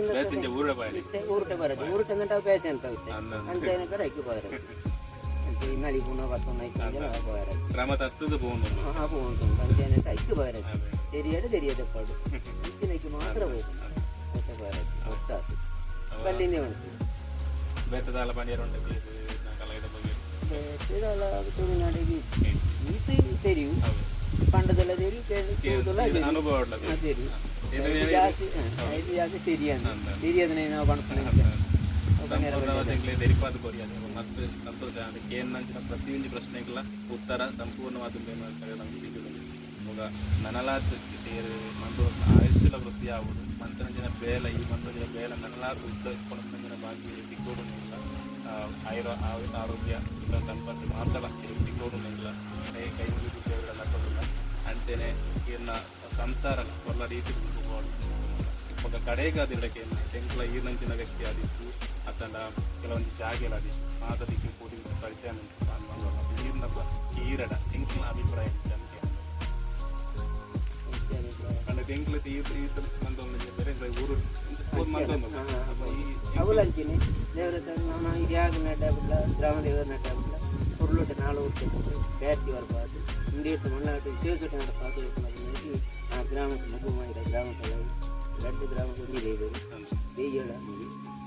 ಊರುಟೆ ಬರೋದು ಊರುಟೆ ಅಂದ್ರೆ ಬೇಸೆ ಅಂತ ಹೋಗುತ್ತೆ ಅಂಚೆ ಏನಂತಾರೆ ಐಕ್ಯ ಹೋದ್ರೆ ಅಂಚೆ ನಳಿ ಪುನಃ ಬರ್ತೊಂದು ಐಕ್ಯ ಹೋದ್ರೆ ಕ್ರಮ ತತ್ತದು പോകുന്നുണ്ട് ಅಂಚೆ ಏನಂತ ಐಕ್ಯ ಹೋದ್ರೆ ತೆರಿಯದೆ ಪಾಡು ಅಂಚಿನ ಐಕ್ಯ ಮಾತ್ರ ಹೋಗ್ಕೊಂಡು ಐಕ್ಯ ಹೋದ್ರೆ ಹೊಸ್ತಾತು ಕಲ್ಲಿಂದೇ ಉಂಟು ಬೇತದಾಲ പണിയറുണ്ട് തുണിനാടേക്ക് ഇത് തരും പണ്ടതെല്ല തരും അനുഭവം തരും ಜಾಸ್ತಿ ಸರಿയാണ് ಸರಿಯಾದನೆ ನಾವು ಪಣ್ಕೊಂಡು ಧರಿಪಾದ ಕೊರಿಯಾದ ಮತ್ತು ಸಂತೋಷ ಅದಕ್ಕೆ ಏನಂಚಿನ ಪ್ರತಿಯೊಂದು ಪ್ರಶ್ನೆಗಳ ಉತ್ತರ ಸಂಪೂರ್ಣವಾದ ನಮಗೆ ಸಿಗುತ್ತದೆ ಇವಾಗ ನನಲಾದ ಮಂದು ಆಯುಷ್ಯಲ ವೃತ್ತಿ ಆಗುವುದು ಮಂತ್ರಂಜಿನ ಬೇಲ ಈ ಮಂತ್ರಂಜಿನ ಬೇಲ ನನಲಾದ ಉದ್ದ ಭಾಗಿ ಸಿಕ್ಕೋಡು ಆರೋಗ್ಯ ಸಂಪತ್ತು ಮಾತ್ರ ಸಿಕ್ಕೋಡು ಕೈ ಮುಗಿದು ದೇವರೆಲ್ಲ ಕೊಡಲ್ಲ ಅಂತೆಯೇ ಇನ್ನ ಸಂಸಾರ ಒಳ್ಳ ರೀತಿ ఒక కడేగా దిళ్ళకి టెంకుల ఈర్నంచిన వ్యక్తి ఆదిస్తూ అతను ಕೆಲವೊಂದು ಜಾಗೆಲಾದಿ ಮಾತದಿಕ್ಕೆ ಕೂಡಿ ಪರಿಚಯ ಈರ್ನ ಈರಡ ಟೆಂಕಿನ ಅಭಿಪ್ರಾಯ ಎಂಕ್ಲತಿ ಈತ ಮಂತೊಂದು ಬೇರೆ ಊರು ಮಂತೊಂದು അപ്പോൾ ഈ ಅವಲಂಚಿನಿ ದೇವರ ನಮ್ಮ ಇದ್ಯಾಗ ನಡ್ಡಾಬಿಲ್ಲ ಗ್ರಾಮ ದೇವರ ನಡ್ಡಾಬಿಲ್ಲ ಉರುಳೊಟ್ಟೆ ನಾಳು ಹುಟ್ಟಿಕೊಂಡು ಬ್ಯಾತಿ ಬರಬಾರ್ದು ಇಂಡಿಯಟ್ಟು ಮಣ್ಣಾಟು ಸೇಸೊಟ್ಟೆ ನಡಪಾದು ಆ ಗ್ರಾಮಕ್ಕೆ ಮಗು ಮಾಡಿದ ಗ್ರಾಮಕ್ಕೆ ரெண்டு கிராமம் வந்து வெய்யல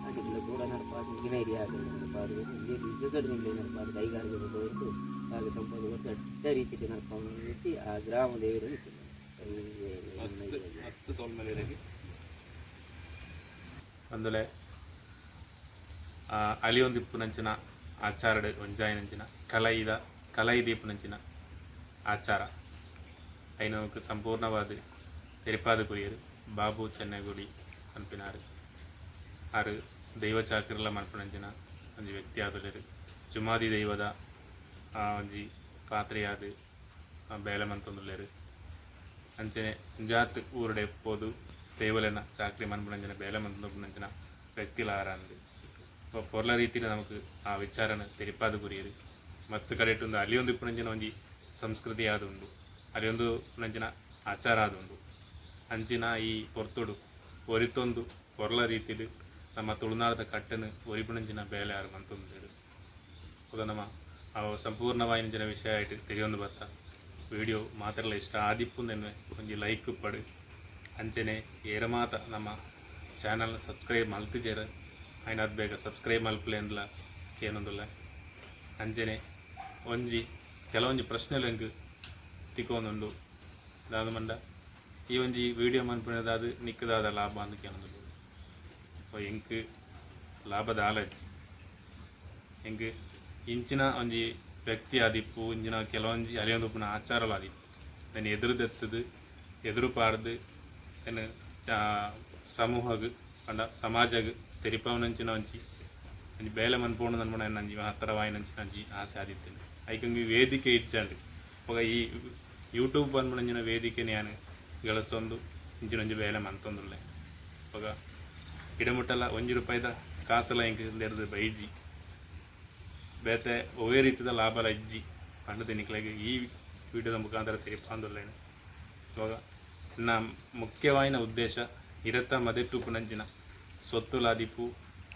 அதுக்குள்ள கூட நடப்பாது ಗಿನೈರಿ ಆಗಲಿ ನಡಪಾದು ವಿಸರ್ಜನೆ ನಡಪಾದು ಕೈಗಾರಿಕೆ ಹೋಯಿತು ಹಾಗೆ ಸಂಪದ ದೊಡ್ಡ ರೀತಿಯಲ್ಲಿ ನಡ್ಕೊಂಡು ವ್ಯಕ್ತಿ ಆ ಗ್ರಾಮ ದೇವರಲ್ಲಿ అందులో అలియొందిప్పు నంచిన ఆచారడు వంజాయి నంచిన కలయిదీపు నంచిన ఆచార అయినకు సంపూర్ణవాది తెరిపాదుకురియరు బాబు చెన్నగుడి అనిపినారు ఆరు దైవ చాకరిల మన్ಪುನಂಚಿನ ಒಂಜಿ ವ್ಯಕ್ತಿ ಆದುಲೆರು ಜುಮಾದಿ ದೈವದ ಒಂಜಿ ಪಾತ್ರೆಯಾದು ಬೇಲೆ ಮಂತೊಂದುಲ್ಲೆರು ಅಂಚನೆ ಜಾತ್ ಊರುಡೆ ಪೋದು ದೇವಲೆನ ಚಾಕ್ರಿ ಮನ್ಪುನಂಚಿನ ಬೇಲೆ ಮಂತೊಂದುಪುನಂಚಿನ ವ್ಯಕ್ತಿಲ ಆರಂದು ಪೊರ್ಲ ರೀತಿಲಿ ನಮಕ್ ಆ ವಿಚಾರನ ತೆರಿಪಾದು ಗುರಿಯರು ಮಸ್ತ್ ಕಡೆಟ್ ಉಂಡು ಅಲ್ಲಿಯೊಂದು ಪುನಂಚಿನ ಒಂಜಿ ಸಂಸ್ಕೃತಿ ಆದು ಉಂಡು ಅಲ್ಲಿಯೊಂದು ಪುನಂಚಿನ ಆಚಾರ ಆದು ಉಂಡು ಅಂಚಿನ ಈ ಪೊರ್ತುಡು ಒರಿತೊಂದು ಪೊರ್ಲ ರೀತಿಲಿ ನಮ್ಮ ತುಳುನಾಡದ ಕಟ್ಟನ್ನು ಒರಿಪುನಂಚಿನ ಬೇಲೆ ಆರು ಮಂತೊಂದು ಅದು ನಮ್ಮ ಸಂಪೂರ್ಣವಾಯಿನ ವಿಷಯ ಆಯ್ತು ತೆರೆಯೊಂದು ಬತ್ತ ವಿಡಿಯೋ ಮಾತ್ರಲ್ಲ ಇಷ್ಟ ಆದಿಪ್ಪುಂದೆನ್ವೆ ಒಂಜಿ ಲೈಕ್ ಪಡು ಅಂಚನೆ ಏರ ಮಾತ ನಮ್ಮ ಚಾನಲ್ನ ಸಬ್ಸ್ಕ್ರೈಬ್ ಮಲ್ತಿಜೇರ ಆಯ್ನದು ಬೇಗ ಸಬ್ಸ್ಕ್ರೈಬ್ ಮಲ್ಪಲೆ ಅಂದ್ಲ ಏನೊಂದಿಲ್ಲ ಅಂಚನೆ ಒಂಜಿ ಕೆಲವೊಂಜಿ ಪ್ರಶ್ನೆలు ಎಂಕ್ ತಿಕ್ಕೊಂದುಂಡು ದಾದ ಮಂಡ ಈ ಒಂಜಿ ವಿಡಿಯೋ ಮನ್ಪುನದಾದ ನಿಕ್ಕದಾದ ಲಾಭ ಅಂತ ಕೇಳೋದಿಲ್ಲ ಎಂಕ್ ಲಾಭದ ಆಲೋಚನೆ ಎಂಕ್ ಇಂಚಿನ ಒಂಜಿ ವ್ಯಕ್ತಿ ಆದಿಪ್ಪು ಇಂಚಿನ ಕೆಲವೊಂಜಿ ಅಲಿಯೊಂದುಪ್ಪುನ ಆಚಾರಲು ಆದಿಪ್ಪು ನಾನು ಎದುರುದೆತ್ತದು ಎದುರು ಪಾಡ್ದು ಏನು ಸಮೂಹಗ್ ಅಂಡ ಸಮಾಜಗ್ ತೆರಿಪವನಂಚಿನ ಒಂಜಿ ಒಂಜಿ ಬೇಲೆ ಮನ್ಪೋಣ ನನ್ಮಣ ನಂಜಿ ಹತ್ತರವಾಯಿನಂಚಿನ ಒಂಜಿ ಆಸೆ ಆದಿತ್ತೇನೆ ಐಕಂಗೆ ವೇದಿಕೆ ಇಚ್ಚಾಂಡು ಇವಾಗ ಈ ಯೂಟ್ಯೂಬ್ ಬಂದ್ಬಿಡಂಜಿನ ವೇದಿಕೆ ನಾನು ಗಳಿಸೊಂದು ಇಂಚಿನೊಂಜಿ ಬೇಲೆ ಮಂತೊಂದುಲ್ಲೆ ಇವಾಗ ಇಡಮುಟ್ಟಲ್ಲ ₹1 ಕಾಸಲ ಇಂಕ ನೆರೆದು ಬೈಜಿ ಬೇತೆ ಒವೇ ರೀತಿಯ ಲಾಭಲ ಇಜ್ಜಿ ಪಂಡ ತಿನ್ನಿಕ್ಲಾಗಿ ಈ ವಿಡಿಯೋದ ಮುಖಾಂತರ ತೆರಿಪಾಂದುಲ್ಲೇನು ಇವಾಗ ನನ್ನ ಮುಖ್ಯವಾಯಿನ ಉದ್ದೇಶ ಇರತ್ತ ಮದೆಟ್ಟು ಪುನಂಚಿನ ಸೊತ್ತುಲಾದಿಪ್ಪು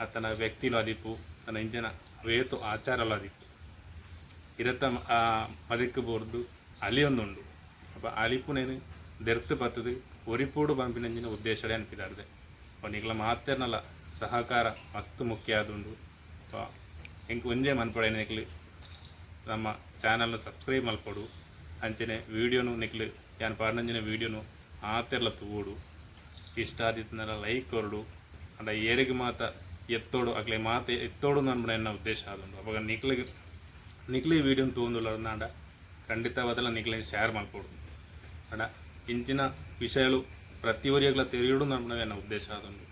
ಅತನ ವ್ಯಕ್ತಿಲಾದಿಪ್ಪು ತನ್ನ ಇಂಚಿನ ವೇತು ಆಚಾರಲಾದಿಪ್ಪು ಇರತ್ತ ಮದಕ್ಕೆ ಬೋರ್ದು ಅಲಿಯೊಂದುಂಡು ಅಪ್ಪ ಅಲಿಪುನೇನು ದೆರ್ತು ಪತ್ತದು ಒರಿಪೂಡು ಬಂಪಿನಂಚಿನ ಉದ್ದೇಶಡೆ ಅನ್ಪಿದಾರ್ದೆ ಅವನಿಗ್ಲ ಮಾತೇನಲ್ಲ ಸಹಕಾರ ಮಸ್ತ್ ಮುಖ್ಯ ಆದುಂಡು ಎಂಕ್ ಒಂಜೇ ಮನ್ಪಡ ನಿಕ್ಲು ನಮ್ಮ ಚಾನಲ್ನ ಸಬ್ಸ್ಕ್ರೈಬ್ ಮಲ್ಪಡು ಅಂಚನೆ ವೀಡಿಯೋನು ನಿಕ್ಲು ಯಾನ್ ಪಾಡ್ನಂಚಿನ ವೀಡಿಯೋನು ಆತೆರ್ಲ ತೂಡು ಇಷ್ಟ ಆದಿತ್ತನೆಲ್ಲ ಲೈಕ್ ಕೊರಡು ಅಂಡ ಏರಿಗೆ ಮಾತ ಎತ್ತೋಡು ಅಕ್ಲೆ ಮಾತ ಎತ್ತೋಡು ನನ್ಪಡ ಎನ್ನ ಉದ್ದೇಶ ಆದುಂಡು ಅವಾಗ ನಿಕ್ಲಿ ವೀಡಿಯೋನ ತೂಂದುಲ್ಲ ನಾಡ ಖಂಡಿತವಾದಲ್ಲ ನಿಕ್ಲೆ ಶೇರ್ ಮಲ್ಪಡು ಅಂಡ ಇಂಚಿನ ವಿಷಯಗಳು ಪ್ರತಿ ಒರಿಯಗ್ಲ ತೆರೆಯುಡು ನನ್ಪಡ ಎನ್ನ ಉದ್ದೇಶ ಆದುಂಡು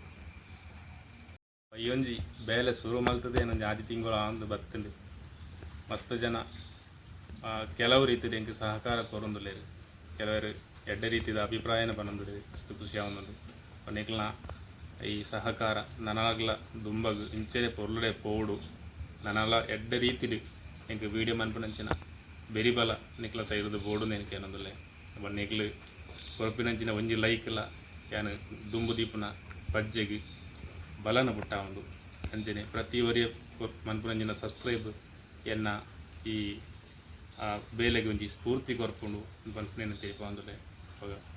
ಅಯ್ಯೊಂಜಿ ಬೇಲೆ ಶುರು ಮಲ್ತದೆ ನಂಜಿ ಆದಿ ತಿಂಗಳು ಅಂದು ಬತ್ತುಂಡು ಮಸ್ತ್ ಜನ ಕೆಲವು ರೀತಿಯ ಎಂಕ್ ಸಹಕಾರ ಕೊರೊಂದುಲ್ಲೇರು ಕೆಲವರು ಎಡ್ಡೆ ರೀತಿಯ ಅಭಿಪ್ರಾಯನ ಬಂದೊಂದು ಮಸ್ತ್ ಖುಷಿ ಆವೊಂದುಂಡು ನಿಕ್ಲ ಈ ಸಹಕಾರ ನನಗ್ಲ ದುಂಬಗ್ ಇಂಚೆ ಪೊರ್ಲುಡೆ ಪೋಡು ನನಲ ಎಡ್ಡೆ ರೀತಿಲಿ ಎಂಕ್ ವೀಡಿಯೋ ಮನ್ಪುನಂಚಿನ ಬೆರಿಬಲ ನಿಕ್ಲ ಸೈಡ್ದು ಬೋಡು ನೆನಕೆ ಏನೊಂದುಲ್ಲೆ ಅಪ್ಪ ನಿಕ್ಲು ಕೊರಪಿನಂಚಿನ ಒಂಜಿ ಲೈಕ್ಲ ಯಾನು ದುಂಬು ದೀಪುನ ಬಜ್ಜೆಗೆ ಬಲನ ಪುಟ್ಟ ಉಂಡು ಅಂಚನೆ ಪ್ರತಿ ಒರಿಯ ಮನ್ಪುನಂಚಿನ ಸಬ್ಸ್ಕ್ರೈಬ್ ಎನ್ನ ಈ ಬೇಲೆಗೆ ಒಂಜಿ ಸ್ಫೂರ್ತಿ ಕೊರ್ಪುಂಡು ಮನ್ಪುನೇನು ತಿಳ್ಕೊಂಡುಲೆ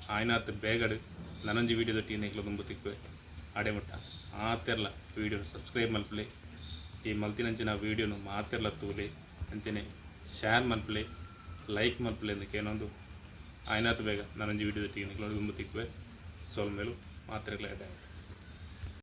ಆಯ್ನಾತ್ ಬೇಗಡು ನನೊಂಜಿ ವೀಡಿಯೋ ದೊಟ್ಟಿ ನಿಕ್ಲು ದುಂಬು ತಿಕ್ಕುವೆ ಆಡೆ ಮುಟ್ಟ ಆತೆರ್ಲ ವೀಡಿಯೋನು ಸಬ್ಸ್ಕ್ರೈಬ್ ಮಲ್ಪಲೆ ಈ ಮಲ್ತಿನಂಚಿನ ವೀಡಿಯೋನು ಮಾತೆರ್ಲ ತೂಲೆ ಅಂಚನೆ ಶೇರ್ ಮಲ್ಪಲೆ ಲೈಕ್ ಮಲ್ಪಲೆ ಅಂದಕ್ಕೆ ಏನೊಂದು ಆಯ್ನಾತ್ ಬೇಗ ನನೊಂಜಿ ವೀಡಿಯೋ ದೊಟ್ಟಿ ನಿಕ್ಲು ದುಂಬು ತಿಕ್ಕುವೆ ಸೋಲ್ ಮೇಲೂ ಮಾತ್ರೆಗಳ